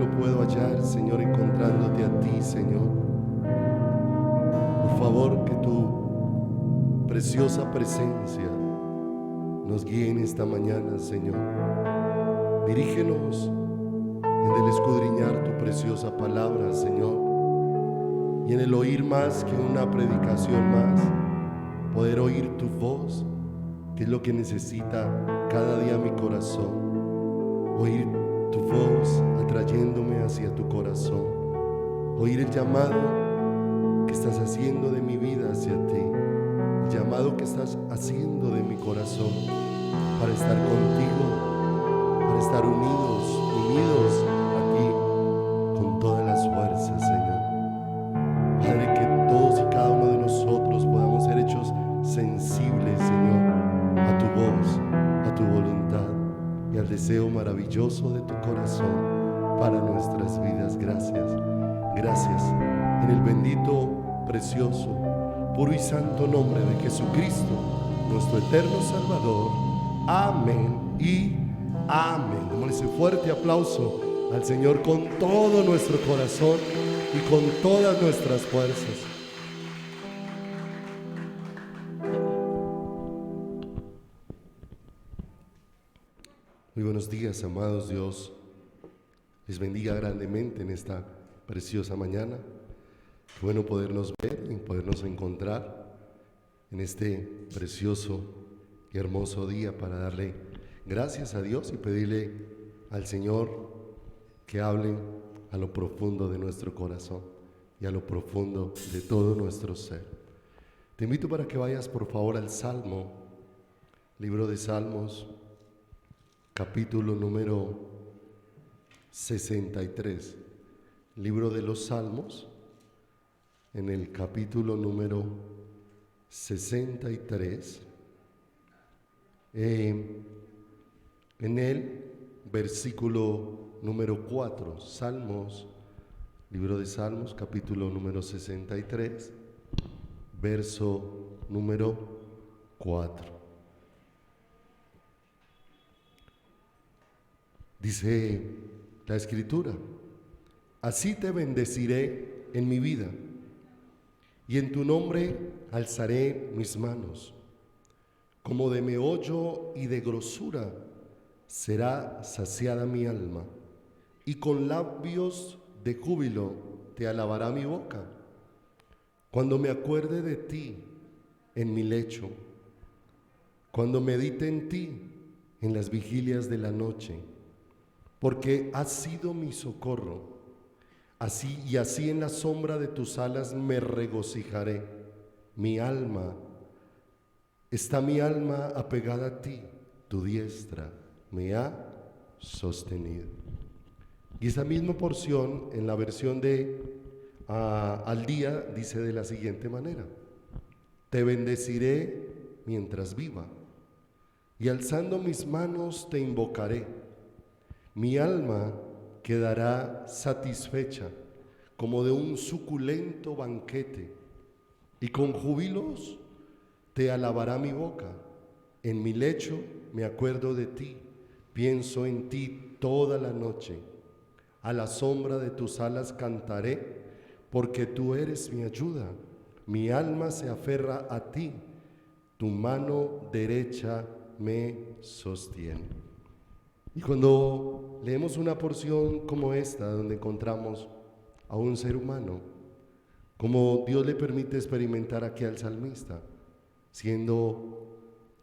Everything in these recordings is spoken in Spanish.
no puedo hallar, Señor, encontrándote a ti, Señor. Por favor, que tu preciosa presencia nos guíe en esta mañana, Señor. Dirígenos en el escudriñar tu preciosa palabra, Señor, y en el oír más que una predicación más, poder oír tu voz, que es lo que necesita cada día mi corazón. Oír tu voz atrayéndome hacia tu corazón, oír el llamado que estás haciendo de mi vida hacia ti, el llamado que estás haciendo de mi corazón para estar contigo, para estar unidos a ti con todas las fuerzas, Señor. Padre, que todos y cada uno de nosotros podamos ser hechos sensibles, Señor, a tu voz, a tu voluntad y al deseo maravilloso de tu corazón para nuestras vidas. Gracias, gracias, en el bendito, precioso, puro y santo nombre de Jesucristo, nuestro eterno Salvador. Amén y amén. Démosle ese fuerte aplauso al Señor con todo nuestro corazón y con todas nuestras fuerzas. Muy buenos días, amados. Dios les bendiga grandemente en esta preciosa mañana. Qué bueno podernos ver y podernos encontrar en este precioso y hermoso día para darle gracias a Dios y pedirle al Señor que hable a lo profundo de nuestro corazón y a lo profundo de todo nuestro ser. Te invito para que vayas por favor al Salmo, libro de Salmos, capítulo número 63, libro de los Salmos, en el capítulo número 63, en el versículo número 4, Salmos, libro de Salmos, capítulo número 63, verso número 4. Dice la Escritura: así te bendeciré en mi vida, y en tu nombre alzaré mis manos. Como de meollo y de grosura será saciada mi alma, y con labios de júbilo te alabará mi boca. Cuando me acuerde de ti en mi lecho, cuando medite en ti en las vigilias de la noche, porque has sido mi socorro, así en la sombra de tus alas me regocijaré. Está mi alma apegada a ti, tu diestra me ha sostenido. Y esa misma porción en la versión de Al Día dice de la siguiente manera: te bendeciré mientras viva, y alzando mis manos te invocaré. Mi alma quedará satisfecha como de un suculento banquete, y con júbilos te alabará mi boca. En mi lecho me acuerdo de ti, pienso en ti toda la noche. A la sombra de tus alas cantaré, porque tú eres mi ayuda. Mi alma se aferra a ti, tu mano derecha me sostiene. Y cuando leemos una porción como esta, donde encontramos a un ser humano, como Dios le permite experimentar aquí al salmista, siendo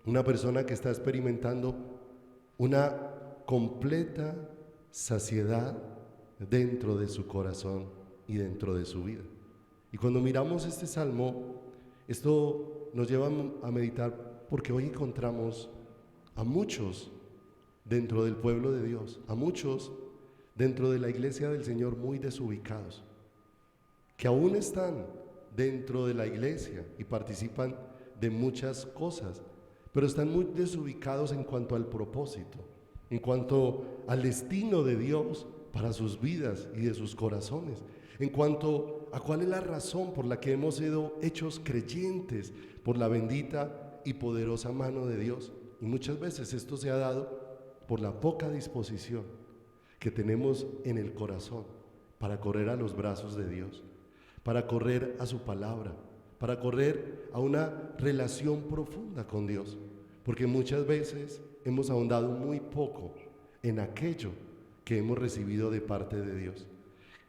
una persona que está experimentando una completa saciedad dentro de su corazón y dentro de su vida. Y cuando miramos este salmo, esto nos lleva a meditar, porque hoy encontramos a muchos dentro del pueblo de Dios, a muchos dentro de la iglesia del Señor muy desubicados, que aún están dentro de la iglesia y participan de muchas cosas, pero están muy desubicados en cuanto al propósito, en cuanto al destino de Dios para sus vidas y de sus corazones, en cuanto a cuál es la razón por la que hemos sido hechos creyentes por la bendita y poderosa mano de Dios. Y muchas veces esto se ha dado por la poca disposición que tenemos en el corazón para correr a los brazos de Dios, para correr a su palabra, para correr a una relación profunda con Dios, porque muchas veces hemos ahondado muy poco en aquello que hemos recibido de parte de Dios,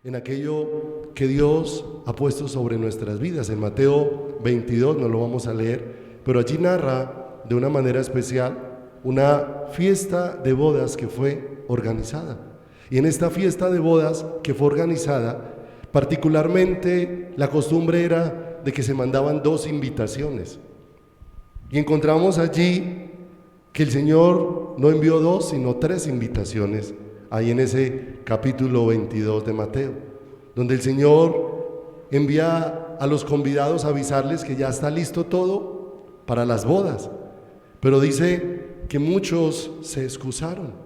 en aquello que Dios ha puesto sobre nuestras vidas. En Mateo 22, no lo vamos a leer, pero allí narra de una manera especial una fiesta de bodas que fue organizada. Y en esta fiesta de bodas que fue organizada, particularmente la costumbre era de que se mandaban 2 invitaciones. Y encontramos allí que el Señor no envió 2, sino 3 invitaciones, ahí en ese capítulo 22 de Mateo, donde el Señor envía a los convidados a avisarles que ya está listo todo para las bodas. Pero dice que muchos se excusaron.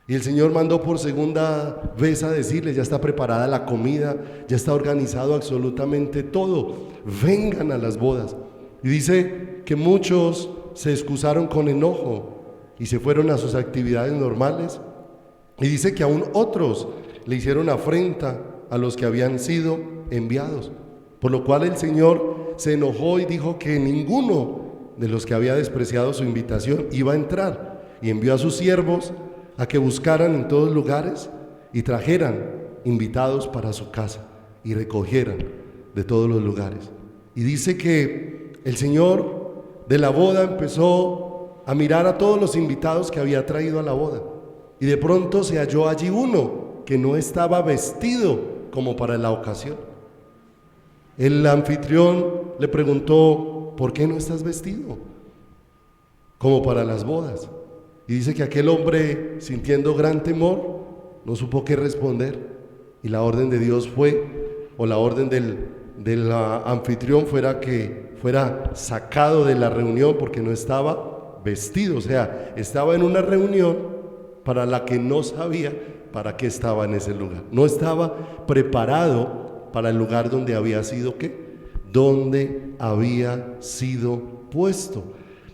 Y el Señor mandó por segunda vez a decirles: ya está preparada la comida, ya está organizado absolutamente todo, vengan a las bodas. Y dice que muchos se excusaron con enojo y se fueron a sus actividades normales. Y dice que aún otros le hicieron afrenta a los que habían sido enviados, por lo cual el Señor se enojó y dijo que ninguno de los que había despreciado su invitación iba a entrar, y envió a sus siervos a que buscaran en todos lugares y trajeran invitados para su casa y recogieran de todos los lugares. Y dice que el Señor de la boda empezó a mirar a todos los invitados que había traído a la boda, y de pronto se halló allí uno que no estaba vestido como para la ocasión. El anfitrión le preguntó: ¿por qué no estás vestido como para las bodas? Y dice que aquel hombre, sintiendo gran temor, no supo qué responder, y la orden de Dios fue, o la orden del anfitrión fuera que fuera sacado de la reunión porque no estaba vestido. O sea, estaba en una reunión para la que no sabía para qué estaba en ese lugar. No estaba preparado para el lugar donde había sido, ¿qué? Donde había sido puesto.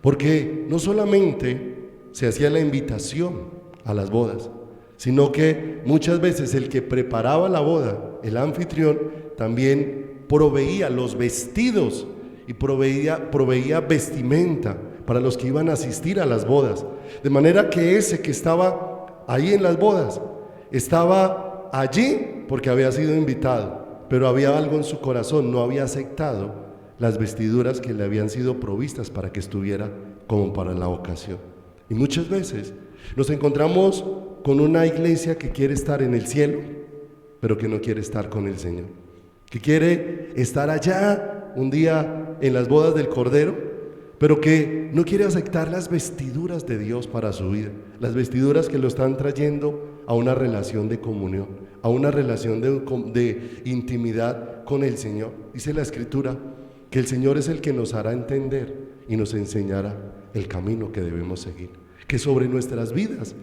Porque no solamente se hacía la invitación a las bodas, sino que muchas veces el que preparaba la boda, el anfitrión, también proveía los vestidos y proveía vestimenta para los que iban a asistir a las bodas. De manera que ese que estaba ahí en las bodas, estaba allí porque había sido invitado, pero había algo en su corazón, no había aceptado las vestiduras que le habían sido provistas para que estuviera como para la ocasión. Y muchas veces nos encontramos con una iglesia que quiere estar en el cielo, pero que no quiere estar con el Señor, que quiere estar allá un día en las bodas del Cordero, pero que no quiere aceptar las vestiduras de Dios para su vida, las vestiduras que lo están trayendo a una relación de comunión, a una relación de intimidad con el Señor. Dice la Escritura que el Señor es el que nos hará entender y nos enseñará el camino que debemos seguir, que sobre nuestras vidas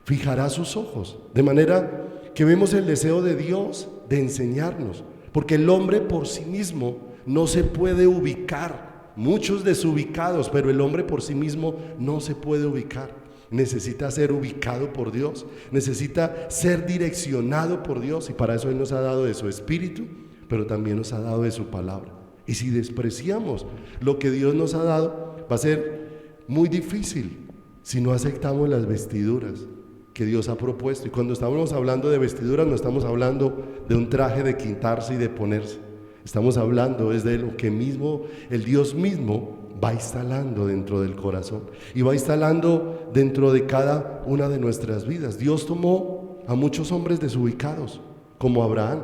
fijará sus ojos, de manera que vemos el deseo de Dios de enseñarnos, porque el hombre por sí mismo no se puede ubicar, muchos desubicados, pero el hombre por sí mismo no se puede ubicar, necesita ser ubicado por Dios, necesita ser direccionado por Dios, y para eso Él nos ha dado de su Espíritu, pero también nos ha dado de su palabra. Y si despreciamos lo que Dios nos ha dado, va a ser muy difícil si no aceptamos las vestiduras que Dios ha propuesto. Y cuando estamos hablando de vestiduras, no estamos hablando de un traje de quitarse y de ponerse. Estamos hablando es de lo que mismo, el Dios mismo va instalando dentro del corazón y va instalando dentro de cada una de nuestras vidas. Dios tomó a muchos hombres desubicados, como Abraham.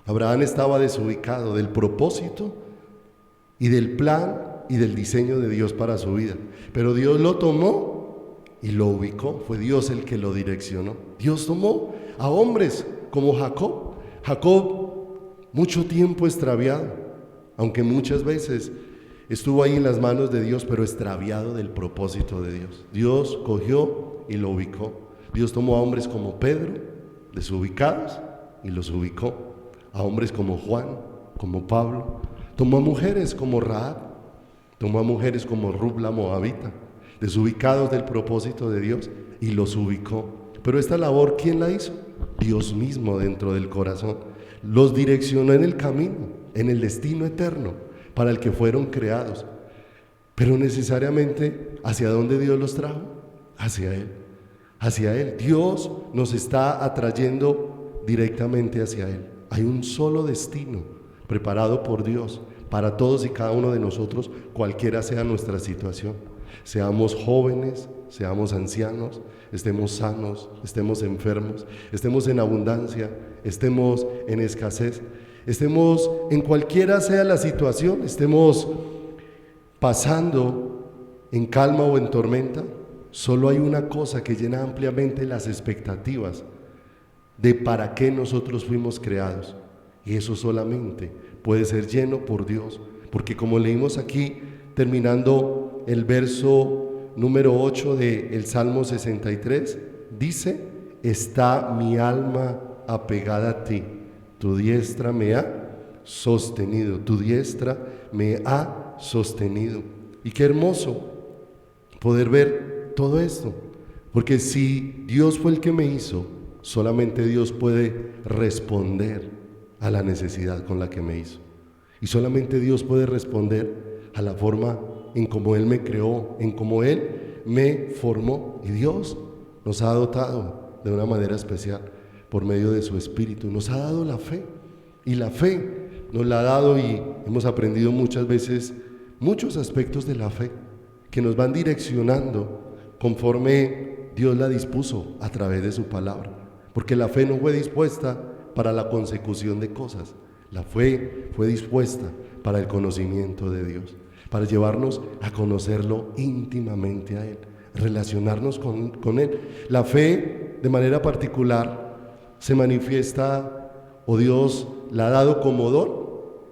Abraham estaba desubicado del propósito y del plan y del diseño de Dios para su vida, pero Dios lo tomó y lo ubicó. Fue Dios el que lo direccionó. Dios tomó a hombres como Jacob. Jacob, mucho tiempo extraviado, aunque muchas veces estuvo ahí en las manos de Dios, pero extraviado del propósito de Dios. Dios cogió y lo ubicó. Dios tomó a hombres como Pedro, desubicados, y los ubicó. A hombres como Juan, como Pablo. Tomó a mujeres como Rahab, tomó a mujeres como Rut la Moabita, desubicados del propósito de Dios, y los ubicó Pero esta labor, ¿quién la hizo? Dios mismo dentro del corazón. Los direccionó en el camino, en el destino eterno para el que fueron creados. Pero necesariamente, ¿hacia dónde Dios los trajo? Hacia Él. Hacia Él. Dios nos está atrayendo directamente hacia Él. Hay un solo destino preparado por Dios para todos y cada uno de nosotros, cualquiera sea nuestra situación. Seamos jóvenes, seamos ancianos, estemos sanos, estemos enfermos, estemos en abundancia, estemos en escasez, estemos en cualquiera sea la situación, estemos pasando en calma o en tormenta. Solo hay una cosa que llena ampliamente las expectativas de para qué nosotros fuimos creados, y eso solamente puede ser lleno por Dios, porque como leímos aquí, terminando el verso número 8 del Salmo 63, dice: está mi alma apegada a ti, tu diestra me ha sostenido, tu diestra me ha sostenido. Y qué hermoso poder ver todo esto, porque si Dios fue el que me hizo, solamente Dios puede responder a la necesidad con la que me hizo, y solamente Dios puede responder a la forma en cómo Él me creó, en cómo Él me formó. Y Dios nos ha dotado de una manera especial por medio de su Espíritu, nos ha dado la fe, y la fe nos la ha dado, y hemos aprendido muchas veces muchos aspectos de la fe que nos van direccionando conforme Dios la dispuso a través de su palabra, porque la fe no fue dispuesta para la consecución de cosas, la fe fue dispuesta para el conocimiento de Dios, para llevarnos a conocerlo íntimamente a Él, relacionarnos con Él. La fe, de manera particular, se manifiesta, o Dios la ha dado como don,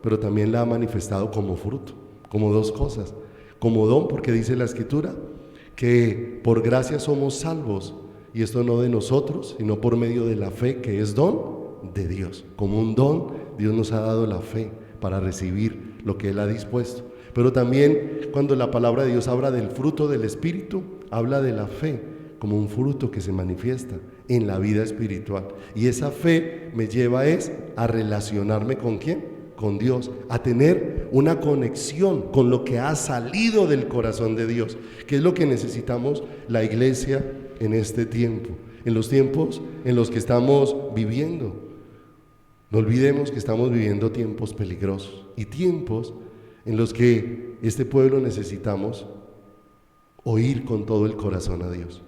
pero también la ha manifestado como fruto, como dos cosas. Como don, porque dice la Escritura que por gracia somos salvos, y esto no de nosotros, sino por medio de la fe, que es don de Dios. Como un don, Dios nos ha dado la fe para recibir lo que Él ha dispuesto. Pero también cuando la palabra de Dios habla del fruto del Espíritu, habla de la fe como un fruto que se manifiesta en la vida espiritual. Y esa fe me lleva a relacionarme ¿con quién? Con Dios, a tener una conexión con lo que ha salido del corazón de Dios, que es lo que necesitamos la iglesia en este tiempo, en los tiempos en los que estamos viviendo. No olvidemos que estamos viviendo tiempos peligrosos y tiempos en los que este pueblo necesitamos oír con todo el corazón a Dios.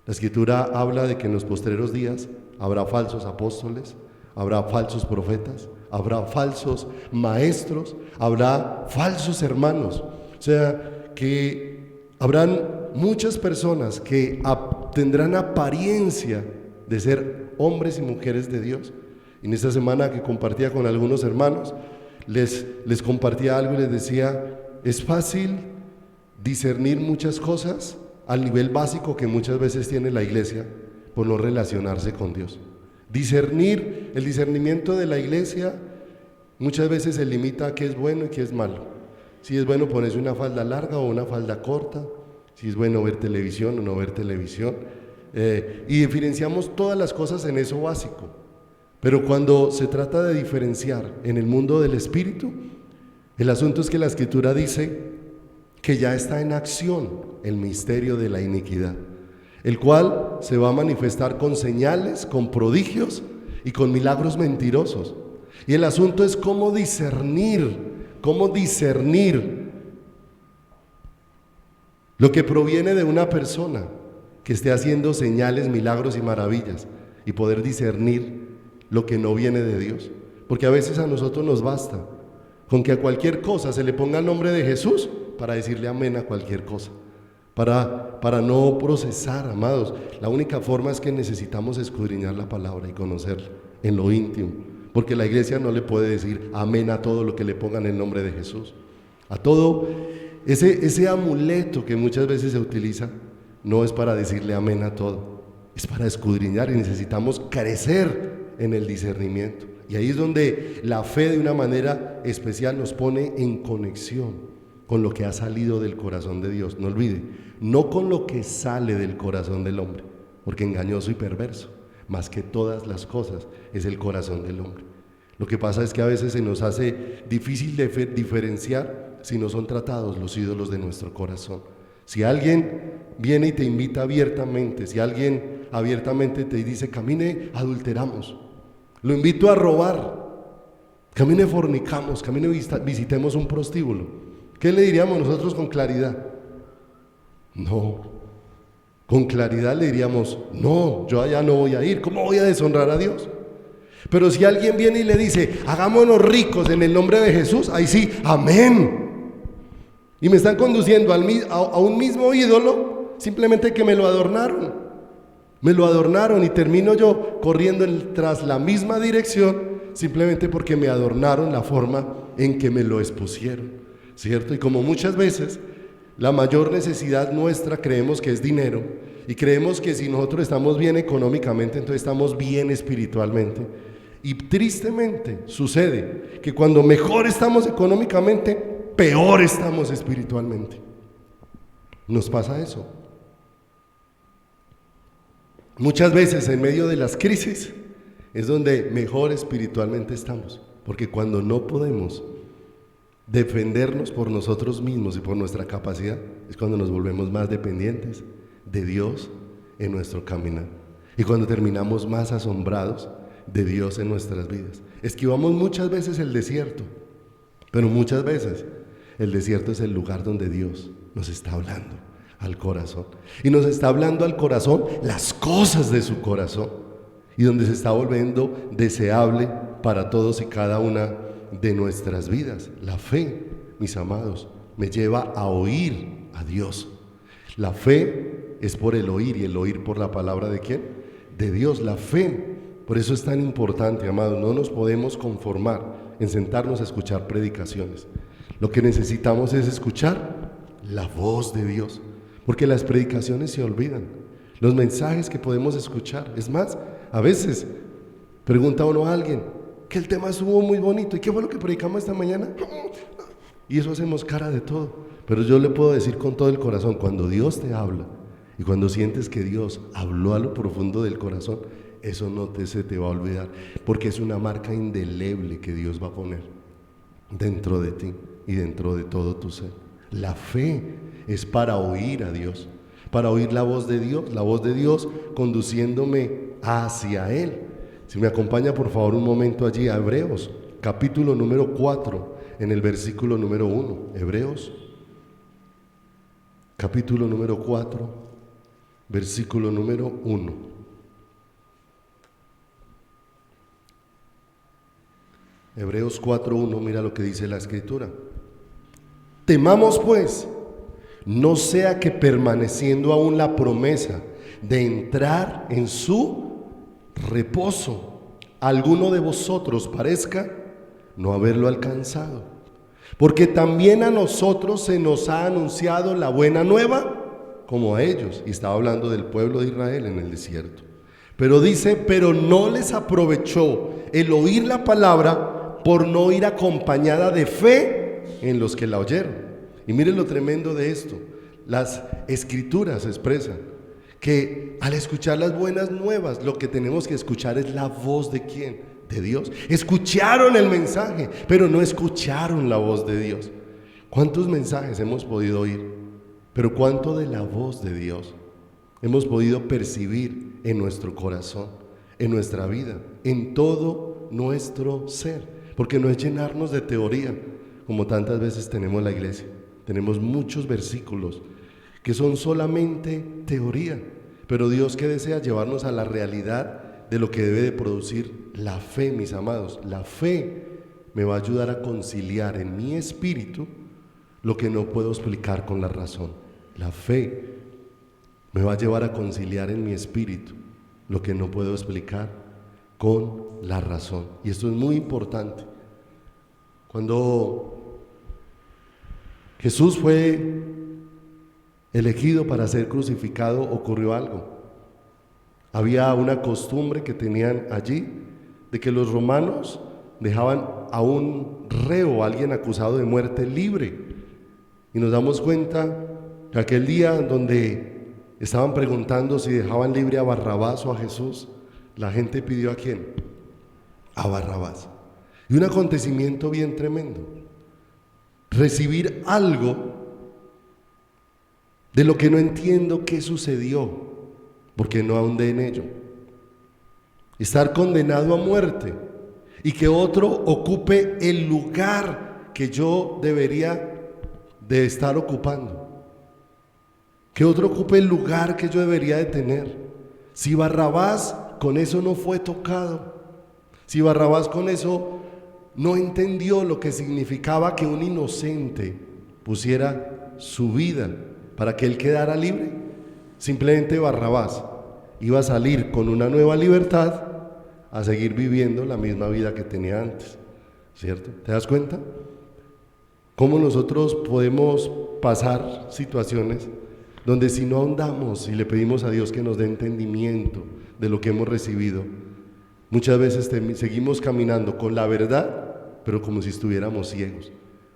La Escritura habla de que en los postreros días habrá falsos apóstoles, habrá falsos profetas, habrá falsos maestros, habrá falsos hermanos. O sea, que habrán muchas personas que tendrán apariencia de ser hombres y mujeres de Dios. En esta semana que compartía con algunos hermanos, les compartía algo y les decía: es fácil discernir muchas cosas al nivel básico que muchas veces tiene la iglesia por no relacionarse con Dios. El discernimiento de la iglesia muchas veces se limita a qué es bueno y qué es malo. Si es bueno ponerse una falda larga o una falda corta, si es bueno ver televisión o no ver televisión, y diferenciamos todas las cosas en eso básico. Pero cuando se trata de diferenciar en el mundo del Espíritu, el asunto es que la Escritura dice que ya está en acción el misterio de la iniquidad, el cual se va a manifestar con señales, con prodigios y con milagros mentirosos. Y el asunto es cómo discernir lo que proviene de una persona que esté haciendo señales, milagros y maravillas, y poder discernir lo que no viene de Dios. Porque a veces a nosotros nos basta con que a cualquier cosa se le ponga el nombre de Jesús para decirle amén a cualquier cosa, para no procesar, amados. La única forma es que necesitamos escudriñar la palabra y conocerla en lo íntimo, porque la iglesia no le puede decir amén a todo lo que le pongan el nombre de Jesús. A todo ese amuleto que muchas veces se utiliza no es para decirle amén a todo, es para escudriñar, y necesitamos crecer en el discernimiento. Y ahí es donde la fe de una manera especial nos pone en conexión con lo que ha salido del corazón de Dios. No olvide, no con lo que sale del corazón del hombre, porque engañoso y perverso, más que todas las cosas, es el corazón del hombre. Lo que pasa es que a veces se nos hace difícil diferenciar si no son tratados los ídolos de nuestro corazón. Si alguien viene y te invita abiertamente, si alguien abiertamente te dice, camine, adulteramos, lo invito a robar, camine, fornicamos, camine, visitemos un prostíbulo, ¿qué le diríamos nosotros con claridad? No, con claridad le diríamos, no, yo allá no voy a ir, ¿cómo voy a deshonrar a Dios? Pero si alguien viene y le dice, hagámonos ricos en el nombre de Jesús, ahí sí, amén. Y me están conduciendo a un mismo ídolo, simplemente que me lo adornaron y termino yo corriendo tras la misma dirección, simplemente porque me adornaron la forma en que me lo expusieron, ¿cierto? Y como muchas veces la mayor necesidad nuestra creemos que es dinero, y creemos que si nosotros estamos bien económicamente, entonces estamos bien espiritualmente. Y tristemente sucede que cuando mejor estamos económicamente, peor estamos espiritualmente. Nos pasa eso. Muchas veces en medio de las crisis es donde mejor espiritualmente estamos, porque cuando no podemos defendernos por nosotros mismos y por nuestra capacidad, es cuando nos volvemos más dependientes de Dios en nuestro caminar, y cuando terminamos más asombrados de Dios en nuestras vidas. Esquivamos muchas veces el desierto, pero muchas veces el desierto es el lugar donde Dios nos está hablando al corazón, y nos está hablando al corazón las cosas de su corazón, y donde se está volviendo deseable para todos y cada una de nuestras vidas. La fe, mis amados, me lleva a oír a Dios. La fe es por el oír, y el oír por la palabra ¿de quién? De Dios. La fe, por eso es tan importante, amados. No nos podemos conformar en sentarnos a escuchar predicaciones. Lo que necesitamos es escuchar la voz de Dios, porque las predicaciones se olvidan, los mensajes que podemos escuchar. Es más, a veces pregunta uno a alguien que el tema estuvo muy bonito, ¿y qué fue lo que predicamos esta mañana? Y eso hacemos cara de todo. Pero yo le puedo decir con todo el corazón, cuando Dios te habla y cuando sientes que Dios habló a lo profundo del corazón, eso no se te va a olvidar, porque es una marca indeleble que Dios va a poner dentro de ti y dentro de todo tu ser. La fe es para oír a Dios, para oír la voz de Dios conduciéndome hacia Él. Si me acompaña por favor un momento allí a Hebreos, capítulo número 4, en el versículo número 1. Hebreos, capítulo número 4, versículo número 1. Hebreos 4:1, mira lo que dice la Escritura. Temamos pues, no sea que permaneciendo aún la promesa de entrar en su reposo, alguno de vosotros parezca no haberlo alcanzado. Porque también a nosotros se nos ha anunciado la buena nueva, como a ellos. Y estaba hablando del pueblo de Israel en el desierto. Pero dice, pero no les aprovechó el oír la palabra por no ir acompañada de fe en los que la oyeron. Y miren lo tremendo de esto. Las escrituras expresan que al escuchar las buenas nuevas, lo que tenemos que escuchar es la voz de ¿quién? De Dios. Escucharon el mensaje, pero no escucharon la voz de Dios. ¿Cuántos mensajes hemos podido oír? Pero ¿cuánto de la voz de Dios hemos podido percibir en nuestro corazón, en nuestra vida, en todo nuestro ser? Porque no es llenarnos de teoría, como tantas veces tenemos la iglesia. Tenemos muchos versículos que son solamente teoría, pero Dios que desea llevarnos a la realidad de lo que debe de producir la fe, mis amados. La fe me va a ayudar a conciliar en mi espíritu lo que no puedo explicar con la razón. La fe me va a llevar a conciliar en mi espíritu lo que no puedo explicar con la razón. Y esto es muy importante. Cuando Jesús fue elegido para ser crucificado, ocurrió algo. Había una costumbre que tenían allí de que los romanos dejaban a un reo, a alguien acusado de muerte, libre. Y nos damos cuenta que aquel día donde estaban preguntando si dejaban libre a Barrabás o a Jesús, la gente pidió ¿a quién? A Barrabás. Y un acontecimiento bien tremendo, recibir algo de lo que no entiendo qué sucedió, porque no ahondé en ello. Estar condenado a muerte y que otro ocupe el lugar que yo debería de estar ocupando. Que otro ocupe el lugar que yo debería de tener. Si Barrabás con eso no fue tocado, si Barrabás con eso no entendió lo que significaba que un inocente pusiera su vida para que él quedara libre, simplemente Barrabás iba a salir con una nueva libertad a seguir viviendo la misma vida que tenía antes, ¿cierto? ¿Te das cuenta? ¿Cómo nosotros podemos pasar situaciones donde si no ahondamos y le pedimos a Dios que nos dé entendimiento de lo que hemos recibido, muchas veces seguimos caminando con la verdad, pero como si estuviéramos ciegos,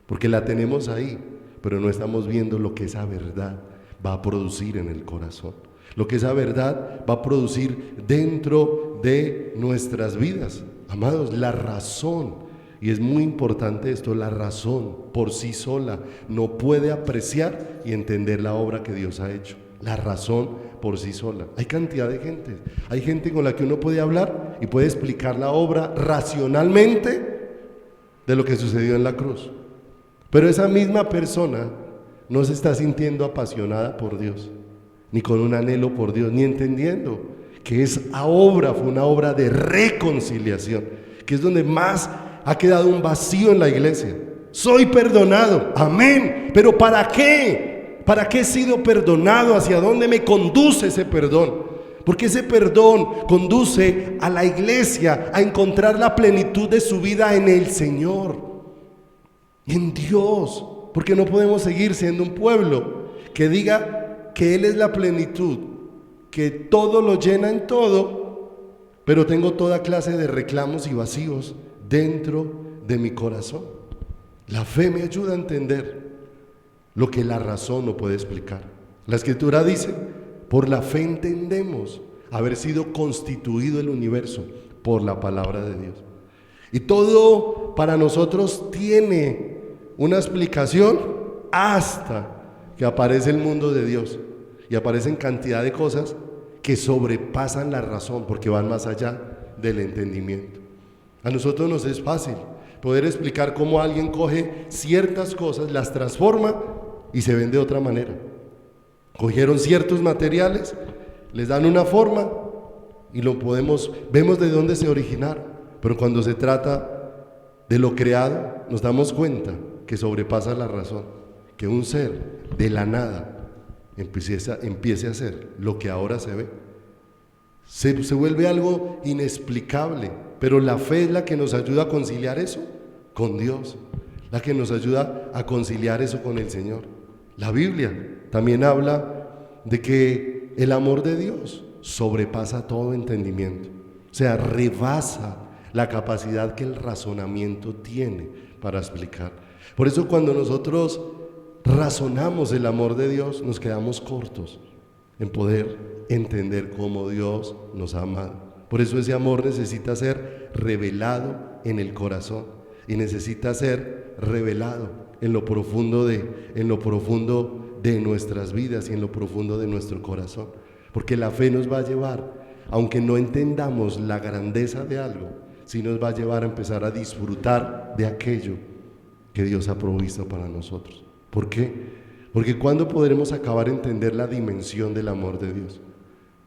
porque la tenemos ahí, pero no estamos viendo lo que esa verdad va a producir en el corazón, lo que esa verdad va a producir dentro de nuestras vidas. Amados, la razón, y es muy importante esto, la razón por sí sola no puede apreciar y entender la obra que Dios ha hecho. La razón por sí sola. Hay cantidad de gente, hay gente con la que uno puede hablar y puede explicar la obra racionalmente de lo que sucedió en la cruz, pero esa misma persona no se está sintiendo apasionada por Dios, ni con un anhelo por Dios, ni entendiendo que esa obra fue una obra de reconciliación, que es donde más ha quedado un vacío en la iglesia. Soy perdonado, amén, pero ¿para qué? ¿Para qué he sido perdonado? ¿Hacia dónde me conduce ese perdón? Porque ese perdón conduce a la iglesia a encontrar la plenitud de su vida en el Señor, en Dios, porque no podemos seguir siendo un pueblo que diga que Él es la plenitud, que todo lo llena en todo, pero tengo toda clase de reclamos y vacíos dentro de mi corazón. La fe me ayuda a entender lo que la razón no puede explicar. La Escritura dice: por la fe entendemos haber sido constituido el universo por la palabra de Dios. Y todo para nosotros tiene una explicación hasta que aparece el mundo de Dios y aparecen cantidad de cosas que sobrepasan la razón, porque van más allá del entendimiento. A nosotros nos es fácil poder explicar cómo alguien coge ciertas cosas, las transforma y se ven de otra manera. Cogieron ciertos materiales, les dan una forma y vemos de dónde se originaron, pero cuando se trata de lo creado, nos damos cuenta que sobrepasa la razón, que un ser de la nada empiece a hacer lo que ahora se ve. Se vuelve algo inexplicable, pero la fe es la que nos ayuda a conciliar eso con Dios, la que nos ayuda a conciliar eso con el Señor. La Biblia también habla de que el amor de Dios sobrepasa todo entendimiento, o sea, rebasa la capacidad que el razonamiento tiene para explicar. Por eso cuando nosotros razonamos el amor de Dios, nos quedamos cortos en poder entender cómo Dios nos ha amado. Por eso ese amor necesita ser revelado en el corazón y necesita ser revelado en lo profundo de nuestras vidas y en lo profundo de nuestro corazón, porque la fe nos va a llevar, aunque no entendamos la grandeza de algo, sí nos va a llevar a empezar a disfrutar de aquello que Dios ha provisto para nosotros. ¿Por qué? Porque ¿cuándo podremos acabar de entender la dimensión del amor de Dios?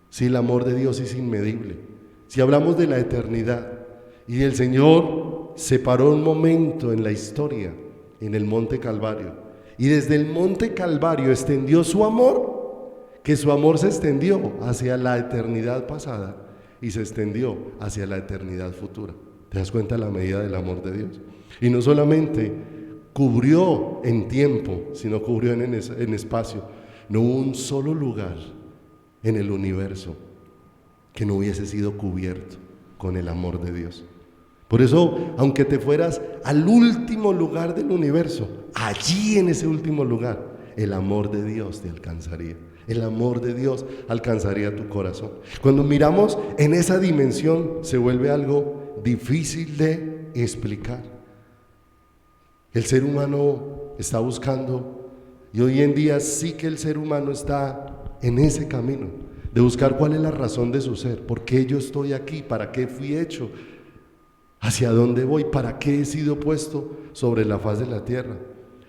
Si el amor de Dios es inmedible, si hablamos de la eternidad y el Señor separó un momento en la historia, en el Monte Calvario, y desde el Monte Calvario extendió su amor, que su amor se extendió hacia la eternidad pasada y se extendió hacia la eternidad futura. ¿Te das cuenta de la medida del amor de Dios? Y no solamente cubrió en tiempo, sino cubrió en espacio. No hubo un solo lugar en el universo que no hubiese sido cubierto con el amor de Dios. Por eso, aunque te fueras al último lugar del universo, allí en ese último lugar, el amor de Dios te alcanzaría. el amor de Dios alcanzaría tu corazón. Cuando miramos en esa dimensión, se vuelve algo difícil de explicar. El ser humano está buscando, y hoy en día sí que el ser humano está en ese camino, de buscar cuál es la razón de su ser, por qué yo estoy aquí, para qué fui hecho, hacia dónde voy, para qué he sido puesto sobre la faz de la tierra.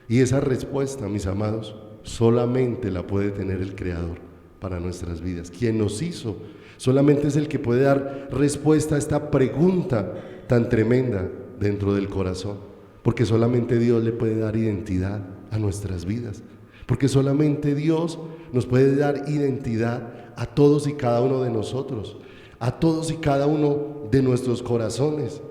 Y esa respuesta, mis amados, solamente la puede tener el Creador para nuestras vidas. Quien nos hizo solamente es el que puede dar respuesta a esta pregunta tan tremenda dentro del corazón, porque solamente Dios le puede dar identidad a nuestras vidas, porque solamente Dios nos puede dar identidad a todos y cada uno de nosotros, a todos y cada uno de nuestros corazones.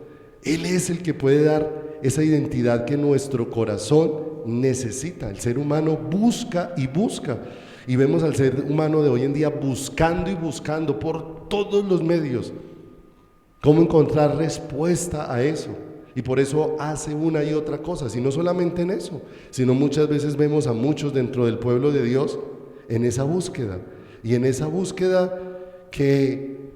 Él es el que puede dar esa identidad que nuestro corazón necesita. El ser humano busca y busca, y vemos al ser humano de hoy en día buscando y buscando por todos los medios cómo encontrar respuesta a eso, y por eso hace una y otra cosa. Y no solamente en eso, sino muchas veces vemos a muchos dentro del pueblo de Dios en esa búsqueda, y en esa búsqueda que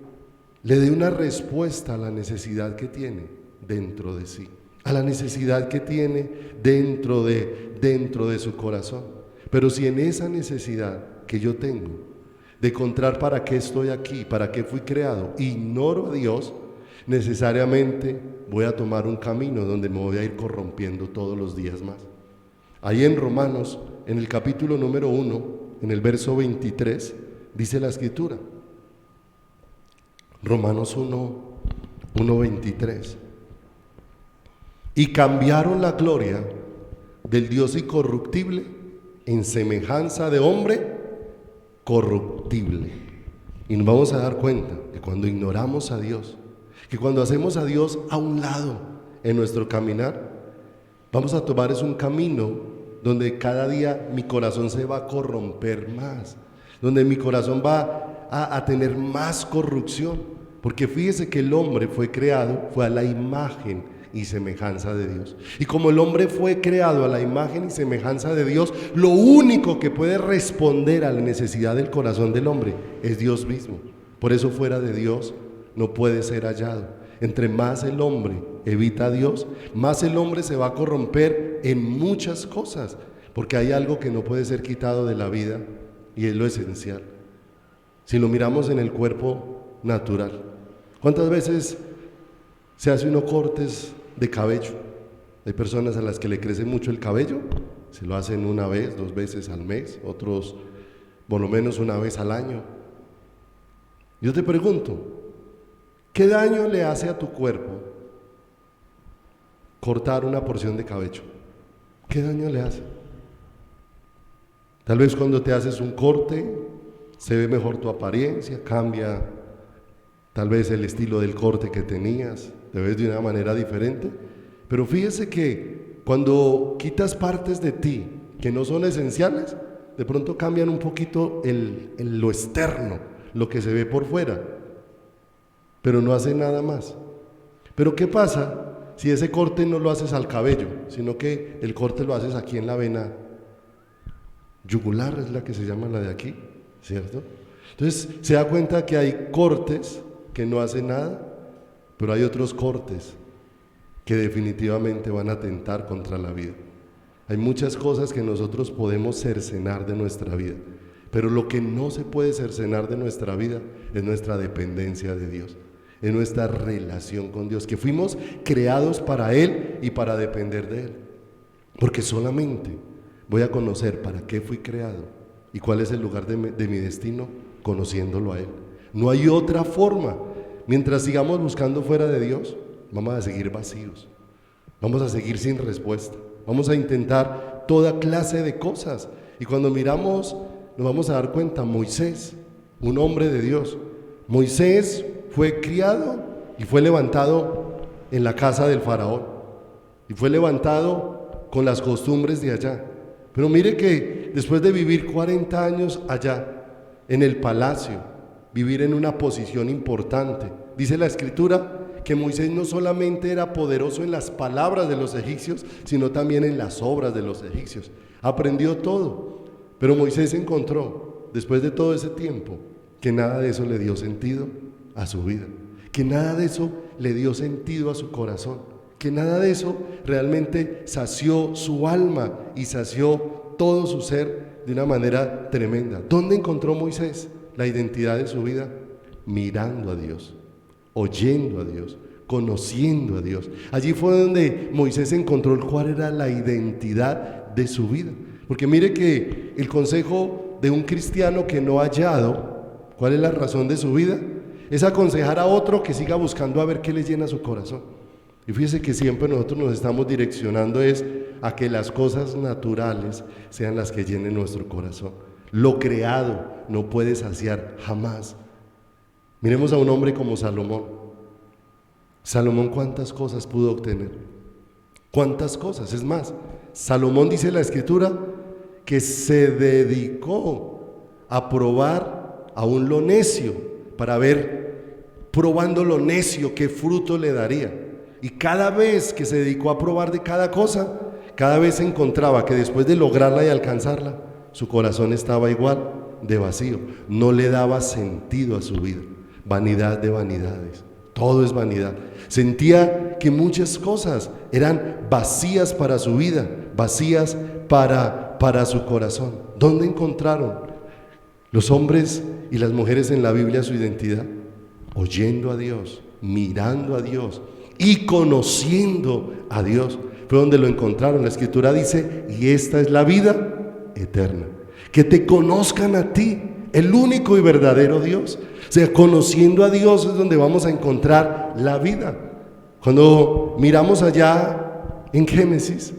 le dé una respuesta a la necesidad que tiene dentro de sí, a la necesidad que tiene dentro de su corazón. Pero si en esa necesidad que yo tengo de encontrar para qué estoy aquí, para qué fui creado, ignoro a Dios, necesariamente voy a tomar un camino donde me voy a ir corrompiendo todos los días más. Ahí en Romanos, en el capítulo número 1, en el verso 23, dice la Escritura, Romanos 1:23, y cambiaron la gloria del Dios incorruptible en semejanza de hombre corruptible. Y nos vamos a dar cuenta que cuando ignoramos a Dios, que cuando hacemos a Dios a un lado en nuestro caminar, vamos a tomar es un camino donde cada día mi corazón se va a corromper más, donde mi corazón va a tener más corrupción, porque fíjese que el hombre fue creado, fue a la imagen y semejanza de Dios. Y como el hombre fue creado a la imagen y semejanza de Dios, lo único que puede responder a la necesidad del corazón del hombre es Dios mismo. Por eso fuera de Dios no puede ser hallado. Entre más el hombre evita a Dios, más el hombre se va a corromper en muchas cosas, porque hay algo que no puede ser quitado de la vida, y es lo esencial. Si lo miramos en el cuerpo natural, ¿cuántas veces se hace unos cortes de cabello? Hay personas a las que le crece mucho el cabello, se lo hacen una vez, 2 veces al mes, otros por lo menos una vez al año. Yo te pregunto, ¿qué daño le hace a tu cuerpo cortar una porción de cabello? ¿Qué daño le hace? Tal vez cuando te haces un corte, se ve mejor tu apariencia, cambia tal vez el estilo del corte que tenías, te ves de una manera diferente, pero fíjese que cuando quitas partes de ti que no son esenciales, de pronto cambian un poquito lo externo, lo que se ve por fuera, pero no hace nada más. Pero ¿qué pasa si ese corte no lo haces al cabello, sino que el corte lo haces aquí en la vena yugular, es la que se llama la de aquí, ¿cierto? Entonces se da cuenta que hay cortes que no hacen nada, pero hay otros cortes que definitivamente van a atentar contra la vida. Hay muchas cosas que nosotros podemos cercenar de nuestra vida, pero lo que no se puede cercenar de nuestra vida es nuestra dependencia de Dios, es nuestra relación con Dios, que fuimos creados para Él y para depender de Él, porque solamente voy a conocer para qué fui creado y cuál es el lugar de mi destino, conociéndolo a Él. No hay otra forma. Mientras sigamos buscando fuera de Dios, vamos a seguir vacíos, vamos a seguir sin respuesta, vamos a intentar toda clase de cosas, y cuando miramos nos vamos a dar cuenta. Moisés, un hombre de Dios, Moisés fue criado y fue levantado en la casa del faraón, y fue levantado con las costumbres de allá, pero mire que después de vivir 40 años allá en el palacio, vivir en una posición importante, dice la Escritura que Moisés no solamente era poderoso en las palabras de los egipcios, sino también en las obras de los egipcios. Aprendió todo, pero Moisés encontró después de todo ese tiempo, que nada de eso le dio sentido a su vida, que nada de eso le dio sentido a su corazón, que nada de eso realmente sació su alma y sació todo su ser de una manera tremenda. ¿Dónde encontró Moisés la identidad de su vida? Mirando a Dios, oyendo a Dios, conociendo a Dios. Allí fue donde Moisés encontró cuál era la identidad de su vida. Porque mire que el consejo de un cristiano que no ha hallado cuál es la razón de su vida es aconsejar a otro que siga buscando a ver qué le llena su corazón. Y fíjese que siempre nosotros nos estamos direccionando es a que las cosas naturales sean las que llenen nuestro corazón. Lo creado no puede saciar jamás. Miremos a un hombre como Salomón. Salomón, ¿cuántas cosas pudo obtener? ¿Cuántas cosas? Es más, Salomón, dice la Escritura, que se dedicó a probar aún lo necio, para ver, probando lo necio, qué fruto le daría. Y cada vez que se dedicó a probar de cada cosa, cada vez se encontraba que después de lograrla y alcanzarla, su corazón estaba igual de vacío, no le daba sentido a su vida. Vanidad de vanidades, todo es vanidad. Sentía que muchas cosas eran vacías para su vida, vacías para su corazón. ¿Dónde encontraron los hombres y las mujeres en la Biblia su identidad? Oyendo a Dios, mirando a Dios y conociendo a Dios. Fue donde lo encontraron. La Escritura dice: y esta es la vida eterna, que te conozcan a ti, el único y verdadero Dios. O sea, conociendo a Dios es donde vamos a encontrar la vida. Cuando miramos allá en Génesis,